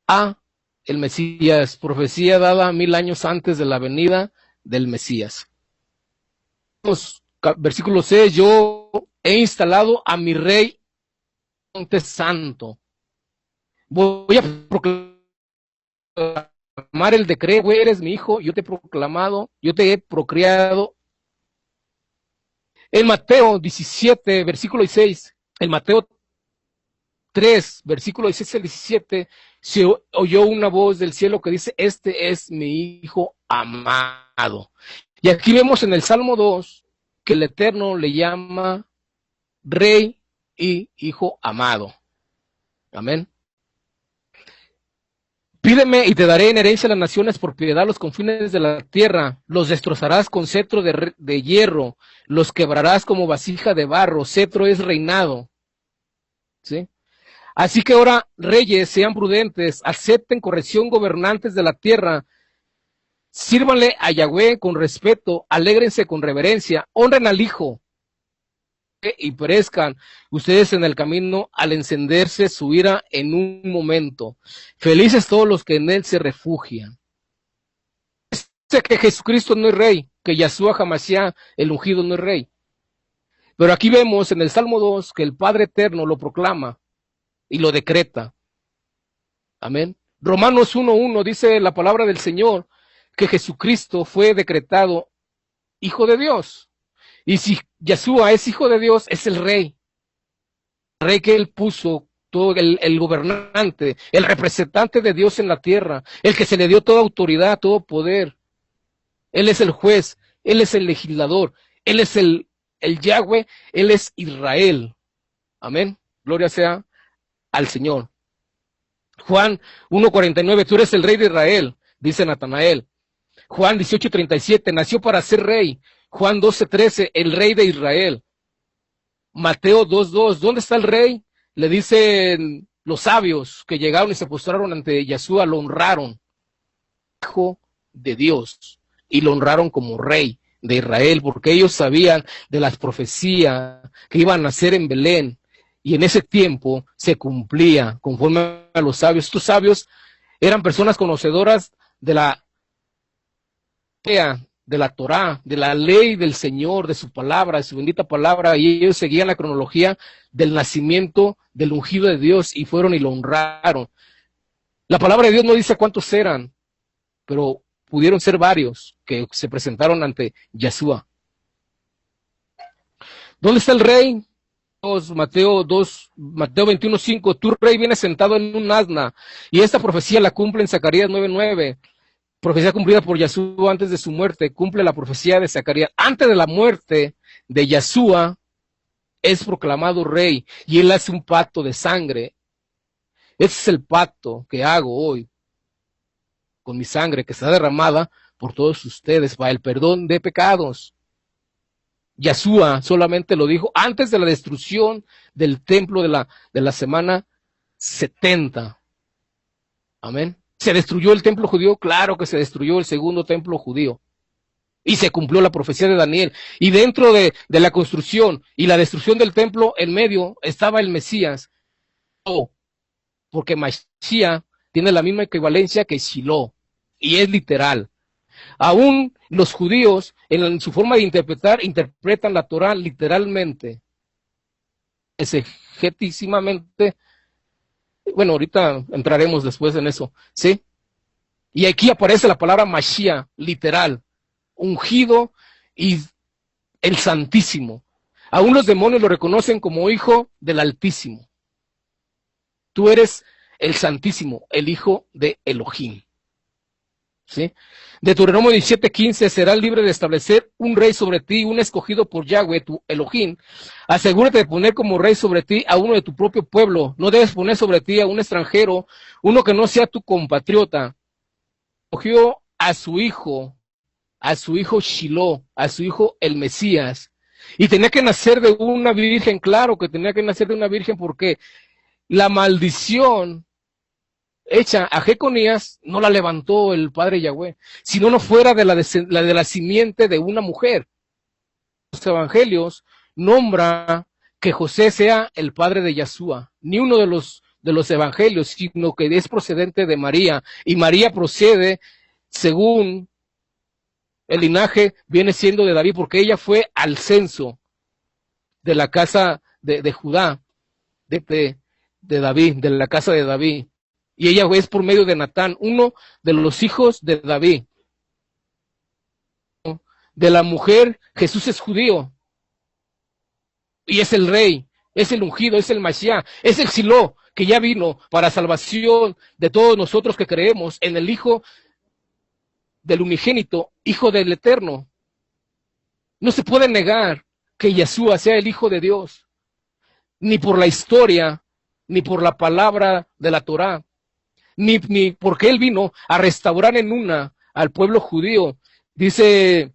a el Mesías, profecía dada 1000 años antes de la venida del Mesías. Versículo 6, yo he instalado a mi rey monte santo. Voy a proclamar el decreto: eres mi hijo, yo te he proclamado, yo te he procreado. En Mateo 17, versículo 16, en Mateo 3, versículo 16 al 17, se oyó una voz del cielo que dice: este es mi hijo amado. Y aquí vemos en el Salmo 2 que el Eterno le llama rey y hijo amado. Amén. Pídeme y te daré en herencia las naciones por piedad los confines de la tierra. Los destrozarás con cetro de hierro, los quebrarás como vasija de barro. Cetro es reinado. ¿Sí? Así que ahora, reyes, sean prudentes, acepten corrección gobernantes de la tierra, sírvanle a Yahweh con respeto, alégrense con reverencia, honren al Hijo y perezcan ustedes en el camino al encenderse su ira en un momento. Felices todos los que en él se refugian. Dice que Jesucristo no es rey, que Yahshua Hamashiach, el ungido, no es rey. Pero aquí vemos en el Salmo 2 que el Padre Eterno lo proclama y lo decreta. Amén. Romanos 1:1 dice la palabra del Señor que Jesucristo fue decretado Hijo de Dios. Y si Yahshua es Hijo de Dios, es el rey que él puso, todo el gobernante, el representante de Dios en la tierra, el que se le dio toda autoridad, todo poder. Él es el juez, él es el legislador, él es el Yahweh, él es Israel. Amén. Gloria sea al Señor. Juan 1:49, tú eres el rey de Israel, dice Natanael. Juan 18:37, nació para ser rey. Juan 12:13, el rey de Israel. Mateo 2:2, ¿dónde está el rey? Le dicen los sabios que llegaron y se postraron ante Yahshua, lo honraron, Hijo de Dios, y lo honraron como rey de Israel, porque ellos sabían de las profecías que iban a nacer en Belén, y en ese tiempo se cumplía conforme a los sabios. Estos sabios eran personas conocedoras de la Torá, de la ley del Señor, de su palabra, de su bendita palabra, y ellos seguían la cronología del nacimiento del ungido de Dios y fueron y lo honraron. La palabra de Dios no dice cuántos eran, pero pudieron ser varios que se presentaron ante Yahshua. ¿Dónde está el rey? Mateo 21:5, tu rey viene sentado en un asna, y esta profecía la cumple en Zacarías 9:9. Profecía cumplida por Yahshua antes de su muerte, cumple la profecía de Zacarías. Antes de la muerte de Yahshua, es proclamado rey, y él hace un pacto de sangre. Ese es el pacto que hago hoy, con mi sangre que está derramada por todos ustedes, para el perdón de pecados. Yahshua solamente lo dijo antes de la destrucción del templo de la semana 70. Amén. ¿Se destruyó el templo judío? Claro que se destruyó el segundo templo judío. Y se cumplió la profecía de Daniel. Y dentro de la construcción y la destrucción del templo, en medio estaba el Mesías. Oh, porque Mashiach tiene la misma equivalencia que Shiloh. Y es literal. Aún los judíos, en su forma de interpretar, interpretan la Torah literalmente. Exegetísimamente. Bueno, ahorita entraremos después en eso, ¿sí? Y aquí aparece la palabra Mashiach, literal, ungido y el Santísimo. Aún los demonios lo reconocen como hijo del Altísimo. Tú eres el Santísimo, el hijo de Elohim. ¿Sí? Deuteronomio 17:15, serás libre de establecer un rey sobre ti, un escogido por Yahweh, tu Elohim. Asegúrate de poner como rey sobre ti a uno de tu propio pueblo. No debes poner sobre ti a un extranjero, uno que no sea tu compatriota. Escogió a su hijo Shiloh, a su hijo el Mesías. Y tenía que nacer de una virgen, claro que tenía que nacer de una virgen, porque la maldición hecha a Jeconías no la levantó el Padre Yahweh, sino no fuera de la simiente de una mujer. Los evangelios nombra que José sea el padre de Yahshua, ni uno de los evangelios, sino que es procedente de María, y María procede según el linaje viene siendo de David, porque ella fue al censo de la casa de Judá, de David, de la casa de David. Y ella es por medio de Natán, uno de los hijos de David. De la mujer, Jesús es judío. Y es el rey, es el ungido, es el Mashiach, es el Shiloh, que ya vino para salvación de todos nosotros que creemos en el Hijo del unigénito, Hijo del Eterno. No se puede negar que Yahshua sea el Hijo de Dios. ni por la historia, ni por la palabra de la Torá, ni porque él vino a restaurar en una al pueblo judío. Dice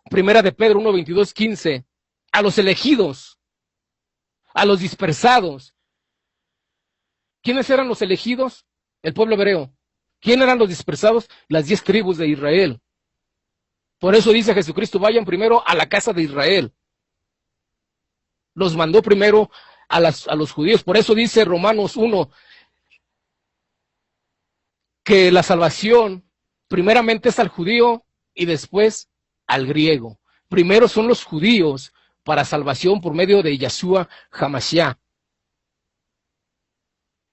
Primera de Pedro 1, 22, 15, a los elegidos, a los dispersados. ¿Quiénes eran los elegidos? El pueblo hebreo. ¿Quién eran los dispersados? Las 10 tribus de Israel. Por eso dice Jesucristo, vayan primero a la casa de Israel. Los mandó primero a los judíos. Por eso dice Romanos 1, que la salvación primeramente es al judío y después al griego. Primero son los judíos para salvación por medio de Yeshua HaMashiach.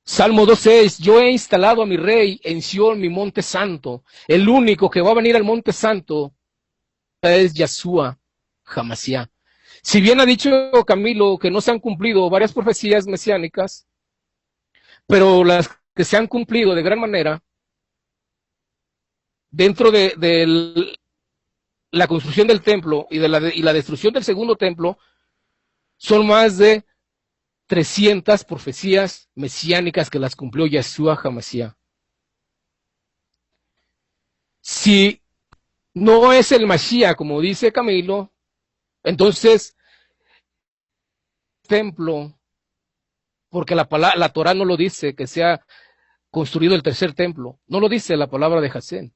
Salmo 2:6, yo he instalado a mi rey en Sión, mi monte santo. El único que va a venir al monte santo es Yeshua HaMashiach. Si bien ha dicho Camilo que no se han cumplido varias profecías mesiánicas, pero las que se han cumplido de gran manera, dentro de la construcción del templo y la destrucción del segundo templo, son más de 300 profecías mesiánicas que las cumplió Yeshua HaMashiach. Si no es el Mashiach, como dice Camilo, entonces templo, porque la Torah no lo dice que sea construido el tercer templo, no lo dice la palabra de Hasén,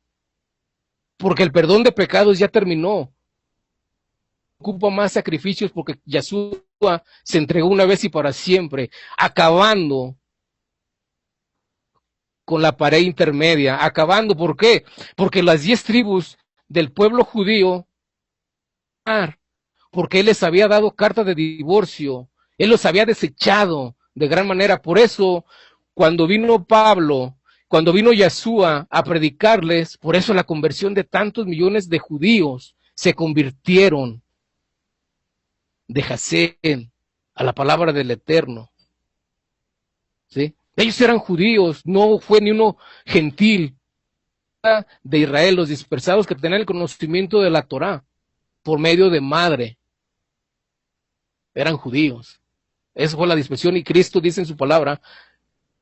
porque el perdón de pecados ya terminó. Ocupa más sacrificios porque Yeshua se entregó una vez y para siempre, acabando con la pared intermedia, acabando, ¿por qué? Porque las 10 tribus del pueblo judío, porque él les había dado carta de divorcio, él los había desechado de gran manera. Por eso, cuando vino Pablo, cuando vino Yeshua a predicarles, por eso la conversión de tantos millones de judíos se convirtieron de Hasén a la palabra del Eterno. ¿Sí? Ellos eran judíos, no fue ni uno gentil de Israel, los dispersados que tenían el conocimiento de la Torá por medio de madre. Eran judíos. Esa fue la dispersión y Cristo dice en su palabra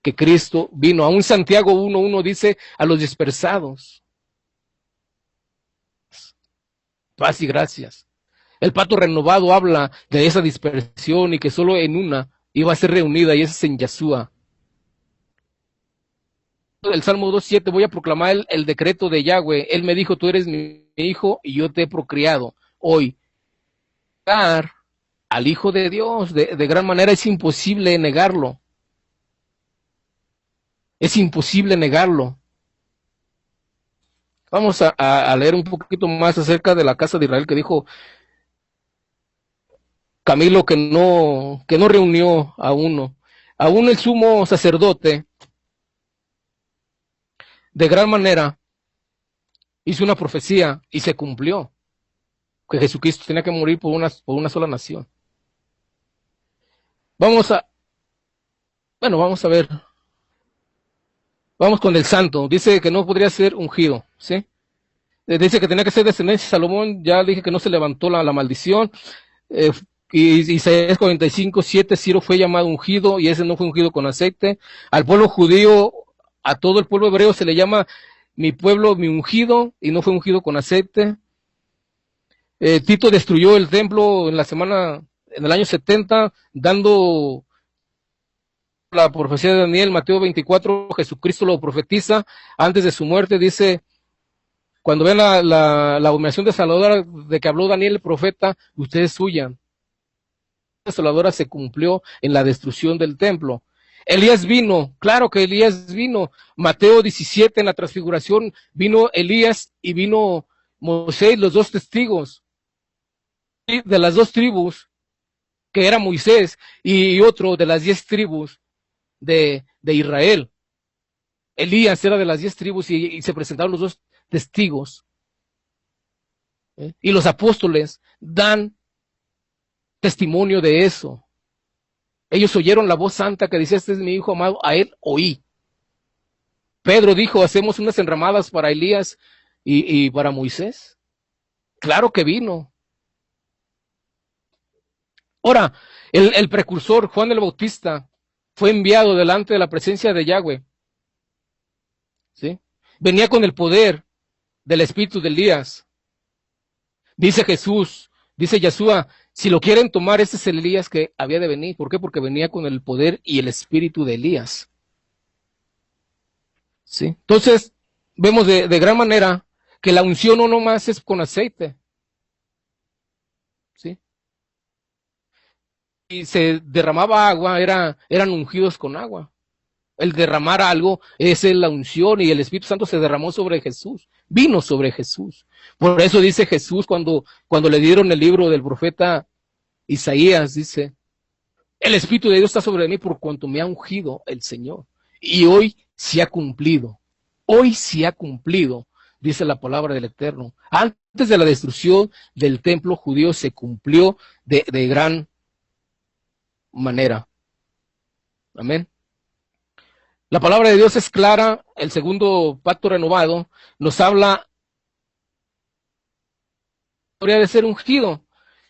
que Cristo vino. Aún Santiago 1:1 dice a los dispersados. Paz y gracias. El pacto renovado habla de esa dispersión y que solo en una iba a ser reunida y esa es en Yeshua. El Salmo 2:7, voy a proclamar el decreto de Yahweh. Él me dijo, tú eres mi hijo y yo te he procreado. Hoy, dar al Hijo de Dios de gran manera es imposible negarlo. Es imposible negarlo. Vamos a leer un poquito más acerca de la casa de Israel que dijo Camilo que no reunió a uno. Aún el sumo sacerdote de gran manera hizo una profecía y se cumplió, que Jesucristo tenía que morir por una sola nación. Vamos a ver. Vamos con el santo. Dice que no podría ser ungido, ¿sí? Dice que tenía que ser descendencia de Salomón. Ya dije que no se levantó la maldición. Y Isaías 45:7, Ciro fue llamado ungido y ese no fue ungido con aceite. Al pueblo judío, a todo el pueblo hebreo se le llama mi pueblo, mi ungido, y no fue ungido con aceite. Tito destruyó el templo en el año 70, dando la profecía de Daniel, Mateo 24, Jesucristo lo profetiza antes de su muerte, dice, cuando vean la abominación desoladora de que habló Daniel el profeta, ustedes huyan. La desoladora se cumplió en la destrucción del templo. Elías vino, claro que Elías vino. Mateo 17, en la transfiguración, vino Elías y vino Moisés, los dos testigos de las 2 tribus, que era Moisés, y otro de las 10 tribus de Israel. Elías era de las 10 tribus y se presentaron los 2 testigos. Y los apóstoles dan testimonio de eso. Ellos oyeron la voz santa que decía, este es mi hijo amado, a él oí. Pedro dijo, hacemos unas enramadas para Elías y para Moisés. Claro que vino. Ahora, el precursor, Juan el Bautista, fue enviado delante de la presencia de Yahweh, ¿sí? Venía con el poder del espíritu de Elías. Dice Jesús, dice Yeshua, si lo quieren tomar, este es el Elías que había de venir. ¿Por qué? Porque venía con el poder y el espíritu de Elías. ¿Sí? Entonces, vemos de gran manera que la unción no nomás es con aceite. ¿Sí? Y se derramaba agua, eran ungidos con agua. El derramar algo es la unción, y el Espíritu Santo se derramó sobre Jesús, vino sobre Jesús. Por eso dice Jesús cuando le dieron el libro del profeta Isaías, dice, el Espíritu de Dios está sobre mí por cuanto me ha ungido el Señor. Y hoy se ha cumplido, dice la palabra del Eterno. Antes de la destrucción del templo judío se cumplió de gran manera. Amén. La palabra de Dios es clara. El segundo pacto renovado nos habla de ser ungido,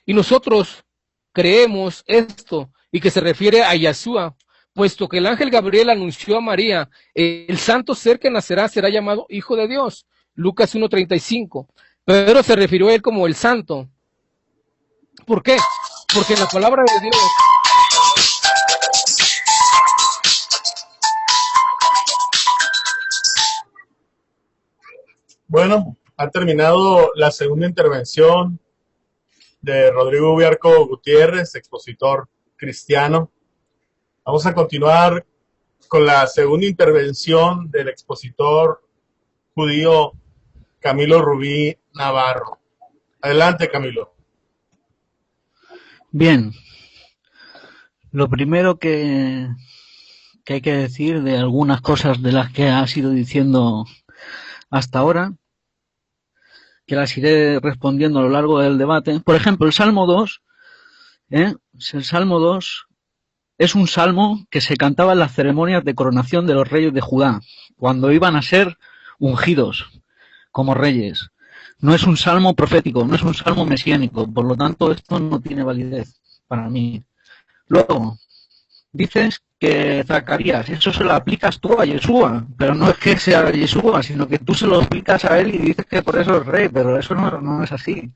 y nosotros creemos esto, y que se refiere a Yeshua, puesto que el ángel Gabriel anunció a María, el santo ser que nacerá será llamado Hijo de Dios, Lucas 1:35. Pedro se refirió a él como el santo. ¿Por qué? Porque en la palabra de Dios Bueno, ha terminado la segunda intervención de Rodrigo Ubiarco Gutiérrez, expositor cristiano. Vamos a continuar con la segunda intervención del expositor judío Camilo Rubí Navarro. Adelante, Camilo. Bien, lo primero que hay que decir de algunas cosas de las que has ido diciendo hasta ahora, que las iré respondiendo a lo largo del debate. Por ejemplo, el Salmo 2, el Salmo 2 es un salmo que se cantaba en las ceremonias de coronación de los reyes de Judá, cuando iban a ser ungidos como reyes. No es un salmo profético, no es un salmo mesiánico, por lo tanto esto no tiene validez para mí. Luego, dices que Zacarías, eso se lo aplicas tú a Yeshua, pero no es que sea Yeshua, sino que tú se lo aplicas a él y dices que por eso es rey, pero eso no es así.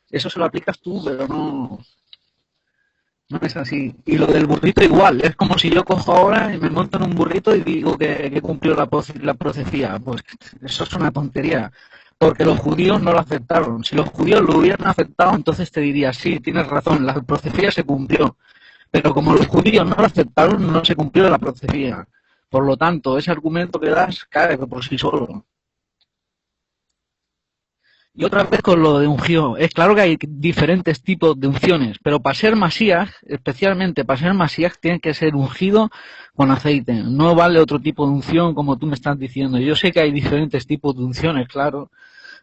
Eso se lo aplicas tú, pero no es así. Y lo del burrito igual, es como si yo cojo ahora y me monto en un burrito y digo que cumplió la profecía. Pues eso es una tontería, porque los judíos no lo aceptaron. Si los judíos lo hubieran aceptado, entonces te diría, sí, tienes razón, la profecía se cumplió. Pero como los judíos no lo aceptaron, no se cumplió la profecía. Por lo tanto, ese argumento que das cae por sí solo. Y otra vez con lo de ungido. Es claro que hay diferentes tipos de unciones, pero para ser Masías, especialmente para ser Masías, tiene que ser ungido con aceite. No vale otro tipo de unción como tú me estás diciendo. Yo sé que hay diferentes tipos de unciones, claro,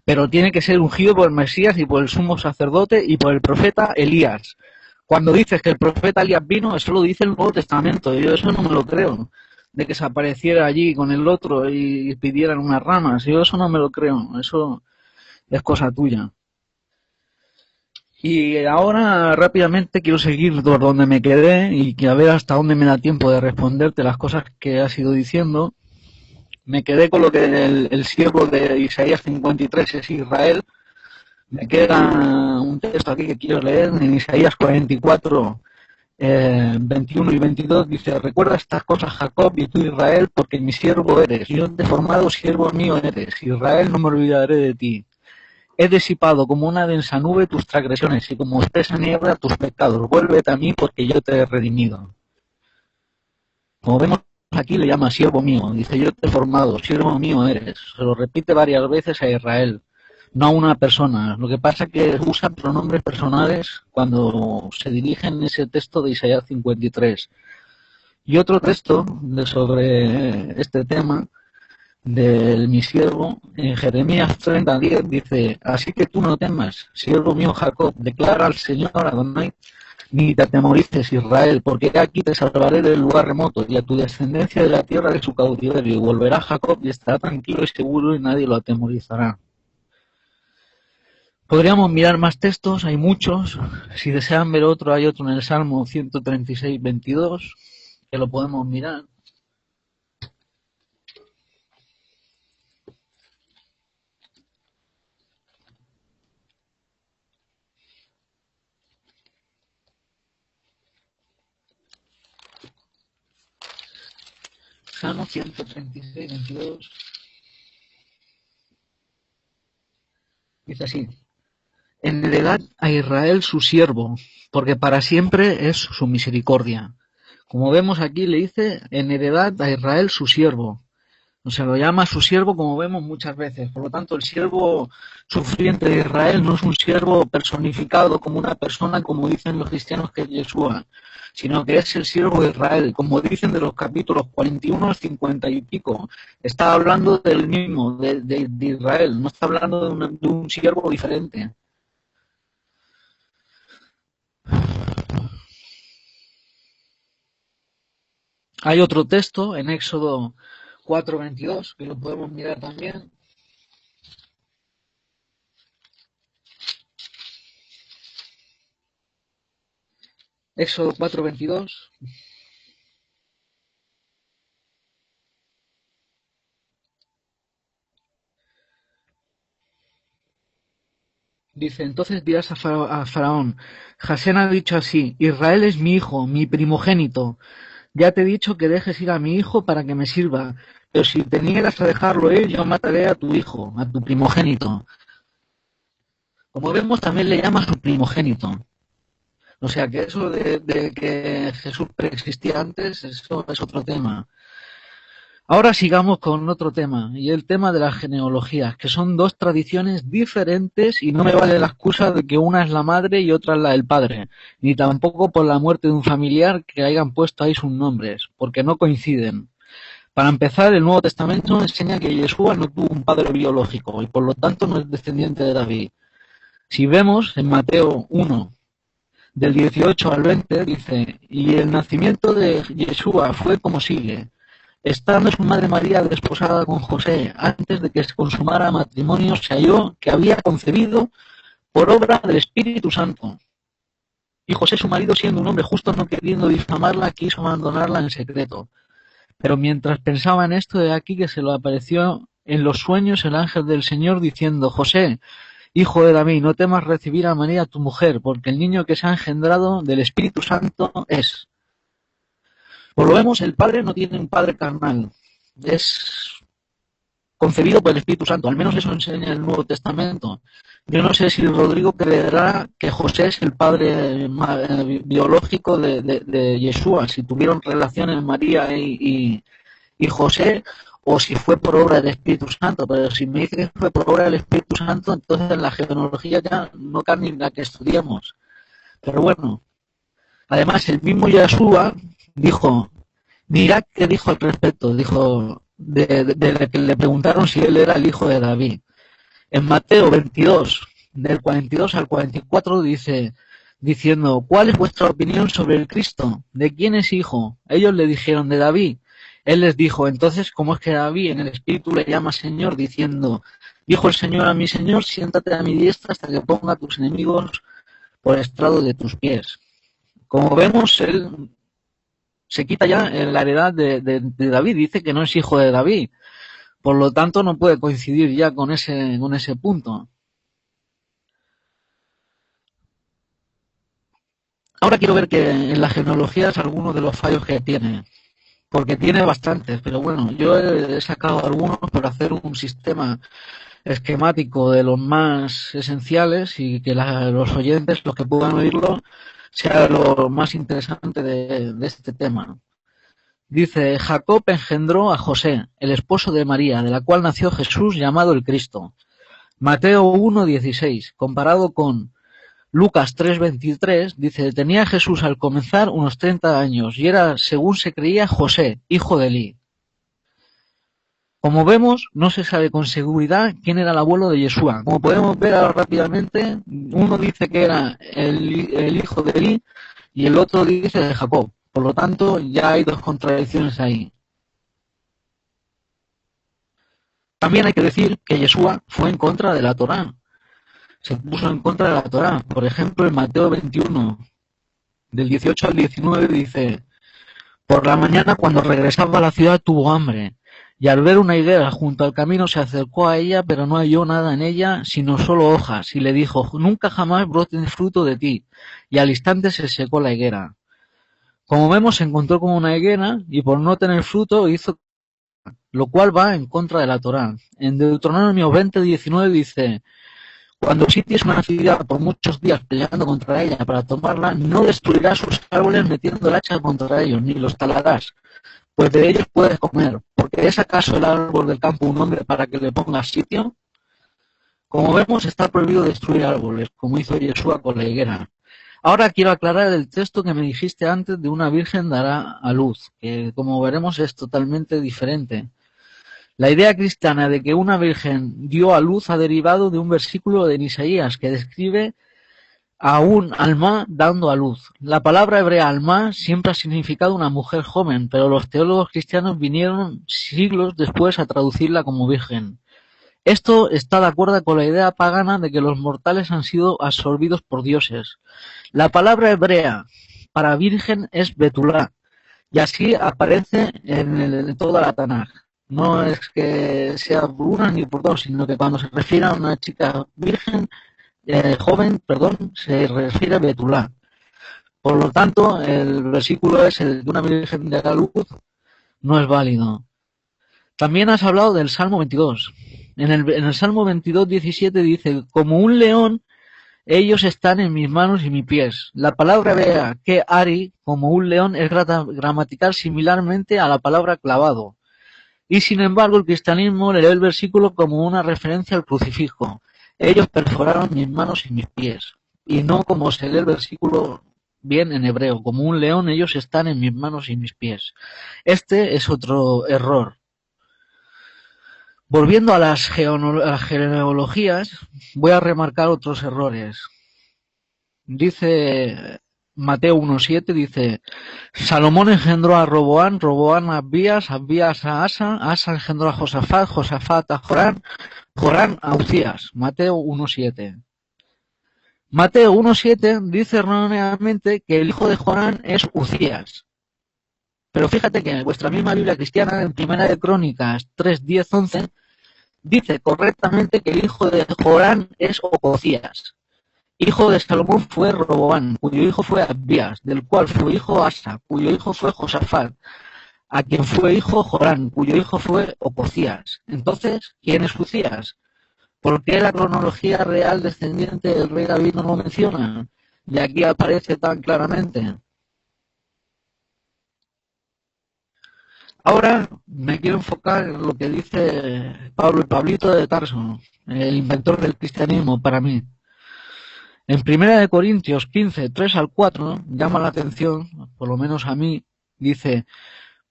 pero tiene que ser ungido por el Mesías y por el sumo sacerdote y por el profeta Elías. Cuando dices que el profeta Elías vino, eso lo dice el Nuevo Testamento. Yo eso no me lo creo, de que se apareciera allí con el otro y pidieran unas ramas. Yo eso no me lo creo. Eso es cosa tuya. Y ahora rápidamente quiero seguir por donde me quedé y que a ver hasta dónde me da tiempo de responderte las cosas que has ido diciendo. Me quedé con lo que el siervo de Isaías 53 es Israel. Me queda un texto aquí que quiero leer en Isaías 44, 21 y 22. Dice: recuerda estas cosas, Jacob, y tú, Israel, porque mi siervo eres. Yo te he formado, siervo mío eres. Israel, no me olvidaré de ti. He disipado como una densa nube tus transgresiones y como espesa niebla tus pecados. Vuélvete a mí porque yo te he redimido. Como vemos aquí le llama siervo mío. Dice: yo te he formado, siervo mío eres. Se lo repite varias veces a Israel, no a una persona. Lo que pasa es que usa pronombres personales cuando se dirige en ese texto de Isaías 53. Y otro texto sobre este tema de mi siervo, en Jeremías 30:10 dice: así que tú no temas, siervo mío Jacob, declara al Señor Adonai, ni te atemorices, Israel, porque aquí te salvaré del lugar remoto y a tu descendencia de la tierra de su cautiverio, y volverá Jacob y estará tranquilo y seguro y nadie lo atemorizará. Podríamos mirar más textos, hay muchos. Si desean ver otro, hay otro en el Salmo 136, 22, que lo podemos mirar. Salmo 136, 22. Dice así: en heredad a Israel su siervo, porque para siempre es su misericordia. Como vemos aquí, le dice en heredad a Israel su siervo. O sea, lo llama su siervo, como vemos muchas veces. Por lo tanto, el siervo sufriente de Israel no es un siervo personificado como una persona, como dicen los cristianos que es Yeshua, sino que es el siervo de Israel, como dicen de los capítulos 41 al 50 y pico. Está hablando del mismo, de Israel, no está hablando de un siervo diferente. Hay otro texto en Éxodo 4:22, que lo podemos mirar también. Éxodo 4:22. Dice, entonces dirás a Faraón, Jasén ha dicho así, Israel es mi hijo, mi primogénito. Ya te he dicho que dejes ir a mi hijo para que me sirva, pero si te niegas a dejarlo ir, yo mataré a tu hijo, a tu primogénito. Como vemos, también le llama a su primogénito. O sea que eso de que Jesús preexistía antes, eso es otro tema. Ahora sigamos con otro tema, y el tema de las genealogías, que son dos tradiciones diferentes y no me vale la excusa de que una es la madre y otra es la del padre, ni tampoco por la muerte de un familiar que hayan puesto ahí sus nombres, porque no coinciden. Para empezar, el Nuevo Testamento enseña que Yeshua no tuvo un padre biológico y por lo tanto no es descendiente de David. Si vemos en Mateo 1, del 18 al 20, dice, y el nacimiento de Yeshua fue como sigue. Estando su madre María desposada con José, antes de que se consumara matrimonio, se halló que había concebido por obra del Espíritu Santo. Y José, su marido, siendo un hombre justo, no queriendo difamarla, quiso abandonarla en secreto. Pero mientras pensaba en esto, de aquí que se le apareció en los sueños el ángel del Señor, diciendo, José, hijo de David, no temas recibir a María tu mujer, porque el niño que se ha engendrado del Espíritu Santo es. Por lo vemos, el Padre no tiene un Padre carnal, es concebido por el Espíritu Santo, al menos eso enseña el Nuevo Testamento. Yo no sé si Rodrigo creerá que José es el padre biológico de Yeshua, si tuvieron relaciones María y José, o si fue por obra del Espíritu Santo. Pero si me dice que fue por obra del Espíritu Santo, entonces la genealogía ya no cabe ni la que estudiamos. Pero bueno, además el mismo Yeshua dijo, mirad qué dijo al respecto, dijo de que le preguntaron si él era el hijo de David. En Mateo 22, del 42 al 44, dice, diciendo, ¿cuál es vuestra opinión sobre el Cristo? ¿De quién es hijo? Ellos le dijeron, de David. Él les dijo, entonces, ¿cómo es que David en el Espíritu le llama Señor, diciendo, dijo el Señor a mi Señor, siéntate a mi diestra hasta que ponga a tus enemigos por estrado de tus pies? Como vemos, él se quita ya la heredad de David, dice que no es hijo de David. Por lo tanto, no puede coincidir ya con ese punto. Ahora quiero ver que en las genealogías algunos de los fallos que tiene, porque tiene bastantes, pero bueno, yo he sacado algunos por hacer un sistema esquemático de los más esenciales y que los oyentes, los que puedan oírlo, sea lo más interesante de este tema. Dice, Jacob engendró a José, el esposo de María, de la cual nació Jesús llamado el Cristo. Mateo 1:16, comparado con Lucas 3:23, dice, tenía Jesús al comenzar unos 30 años y era, según se creía, José, hijo de Elí. Como vemos, no se sabe con seguridad quién era el abuelo de Yeshua. Como podemos ver ahora rápidamente, uno dice que era el hijo de Elí y el otro dice de Jacob. Por lo tanto, ya hay dos contradicciones ahí. También hay que decir que Yeshua fue en contra de la Torá. se puso en contra de la Torá. Por ejemplo, en Mateo 21, del 18 al 19 dice: por la mañana, cuando regresaba a la ciudad, tuvo hambre, y al ver una higuera junto al camino se acercó a ella, pero no halló nada en ella, sino solo hojas, y le dijo: nunca jamás brote fruto de ti. Y al instante se secó la higuera. Como vemos, se encontró con una higuera, y por no tener fruto hizo, lo cual va en contra de la Torá. En Deuteronomio 20:19 dice: cuando sities una ciudad por muchos días peleando contra ella para tomarla, no destruirás sus árboles metiendo el hacha contra ellos, ni los talarás, pues de ellos puedes comer. ¿Porque es acaso el árbol del campo un hombre para que le pongas sitio? Como vemos, está prohibido destruir árboles, como hizo Yeshua con la higuera. Ahora quiero aclarar el texto que me dijiste antes de una virgen dará a luz, que como veremos es totalmente diferente. La idea cristiana de que una virgen dio a luz ha derivado de un versículo de Isaías que describe a un alma dando a luz. La palabra hebrea alma siempre ha significado una mujer joven, pero los teólogos cristianos vinieron siglos después a traducirla como virgen. Esto está de acuerdo con la idea pagana de que los mortales han sido absorbidos por dioses. La palabra hebrea para virgen es betulá, y así aparece en toda la Tanaj. No es que sea por una ni por dos, sino que cuando se refiere a una chica virgen, joven, se refiere a betulá. Por lo tanto, el versículo ese de una virgen de la luz no es válido. También has hablado del Salmo 22. En el Salmo 22:17 dice: como un león, ellos están en mis manos y mis pies. La palabra hebrea que ari, como un león, es gramatical similarmente a la palabra clavado. Y sin embargo, el cristianismo lee el versículo como una referencia al crucifijo. Ellos perforaron mis manos y mis pies. Y no como se lee el versículo bien en hebreo. Como un león, ellos están en mis manos y mis pies. Este es otro error. Volviendo a las genealogías, voy a remarcar otros errores. Dice Mateo 1:7, dice: Salomón engendró a Roboán, Roboán a Abías, Abías a Asa, Asa engendró a Josafat, Josafat a Jorán, Jorán a Uzías. Mateo 1:7. Mateo 1:7 dice erróneamente que el hijo de Jorán es Uzías. Pero fíjate que en vuestra misma Biblia cristiana, en Primera de Crónicas 3:10-11, dice correctamente que el hijo de Jorán es Ococías. Hijo de Salomón fue Roboán, cuyo hijo fue Abías, del cual fue hijo Asa, cuyo hijo fue Josafat, a quien fue hijo Jorán, cuyo hijo fue Ococías. Entonces, ¿quién es Uzías? ¿Por qué la cronología real descendiente del rey David no lo menciona? Y aquí aparece tan claramente. Ahora me quiero enfocar en lo que dice Pablo y Pablito de Tarso, el inventor del cristianismo para mí. En 1 Corintios 15:3-4 llama la atención, por lo menos a mí, dice: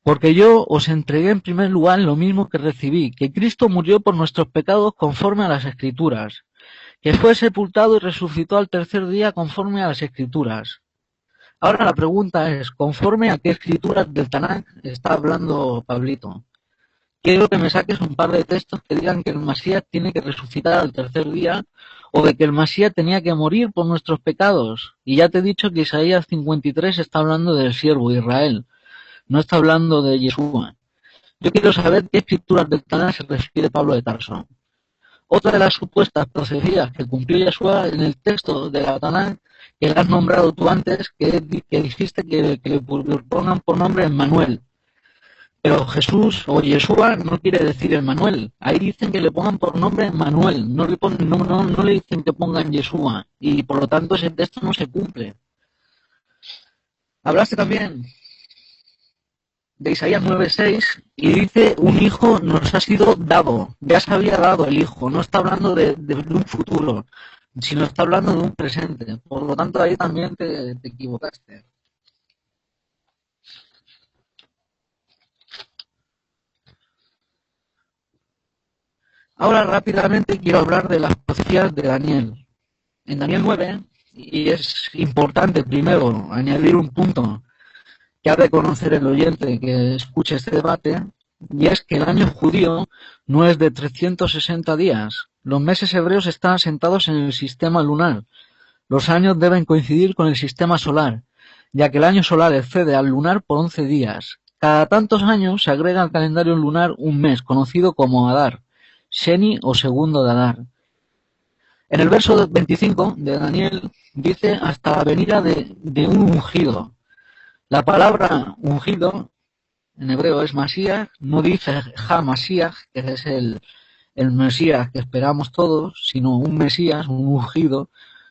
porque yo os entregué en primer lugar lo mismo que recibí, que Cristo murió por nuestros pecados conforme a las Escrituras, que fue sepultado y resucitó al tercer día conforme a las Escrituras. Ahora la pregunta es: ¿conforme a qué escrituras del Tanaj está hablando Pablito? Quiero que me saques un par de textos que digan que el Masías tiene que resucitar al tercer día, o de que el Masías tenía que morir por nuestros pecados. Y ya te he dicho que Isaías 53 está hablando del siervo Israel, no está hablando de Yeshua. Yo quiero saber qué escrituras del Tanaj se refiere Pablo de Tarso. Otra de las supuestas profecías que cumplió Yeshua en el texto de la Tanaj, que le has nombrado tú antes, que dijiste que le pongan por nombre Emmanuel. Pero Jesús o Yeshua no quiere decir Emmanuel. Ahí dicen que le pongan por nombre Emmanuel, no le dicen que pongan Yeshua. Y por lo tanto ese texto no se cumple. Hablaste también de Isaías 9:6 y dice: un hijo nos ha sido dado. Ya se había dado el hijo. No está hablando de un futuro, sino está hablando de un presente. Por lo tanto ahí también te equivocaste. Ahora rápidamente quiero hablar de las profecías de Daniel. En Daniel 9, y es importante primero añadir un punto que ha de conocer el oyente que escuche este debate, y es que el año judío no es de 360 días, Los meses hebreos están asentados en el sistema lunar. Los años deben coincidir con el sistema solar, ya que el año solar excede al lunar por 11 días. Cada tantos años se agrega al calendario lunar un mes, conocido como Adar, Sheni o segundo de Adar. En el verso 25 de Daniel dice hasta la venida de un ungido. La palabra ungido en hebreo es Masías, no dice Ha-Masías, que es el Mesías que esperamos todos, sino un Mesías, un ungido,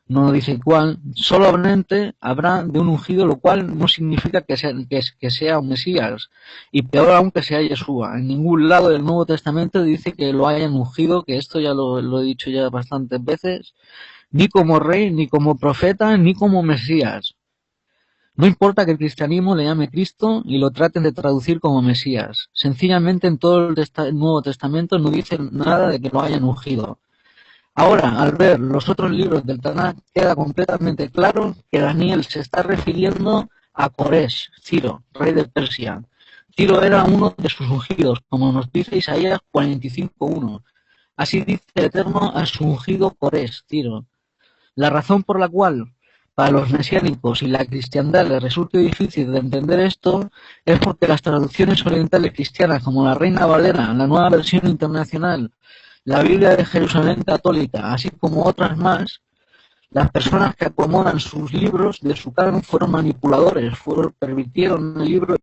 no dice cuál, solamente habrá de un ungido, lo cual no significa que sea un Mesías, y peor aún que sea Yeshua. En ningún lado del Nuevo Testamento dice que lo hayan ungido, que esto ya lo he dicho ya bastantes veces, ni como rey, ni como profeta, ni como Mesías. No importa que el cristianismo le llame Cristo y lo traten de traducir como Mesías. Sencillamente en todo el Nuevo Testamento no dice nada de que lo hayan ungido. Ahora, al ver los otros libros del Tanaj, queda completamente claro que Daniel se está refiriendo a Coresh, Ciro, rey de Persia. Ciro era uno de sus ungidos, como nos dice Isaías 45:1. Así dice el Eterno a su ungido Coresh, Ciro. La razón por la cual para los mesiánicos y la cristiandad les resulta difícil de entender esto es porque las traducciones orientales cristianas como la Reina Valera, la Nueva Versión Internacional, la Biblia de Jerusalén Católica, así como otras más, las personas que acomodan sus libros de su canon fueron manipuladores, pervirtieron el libro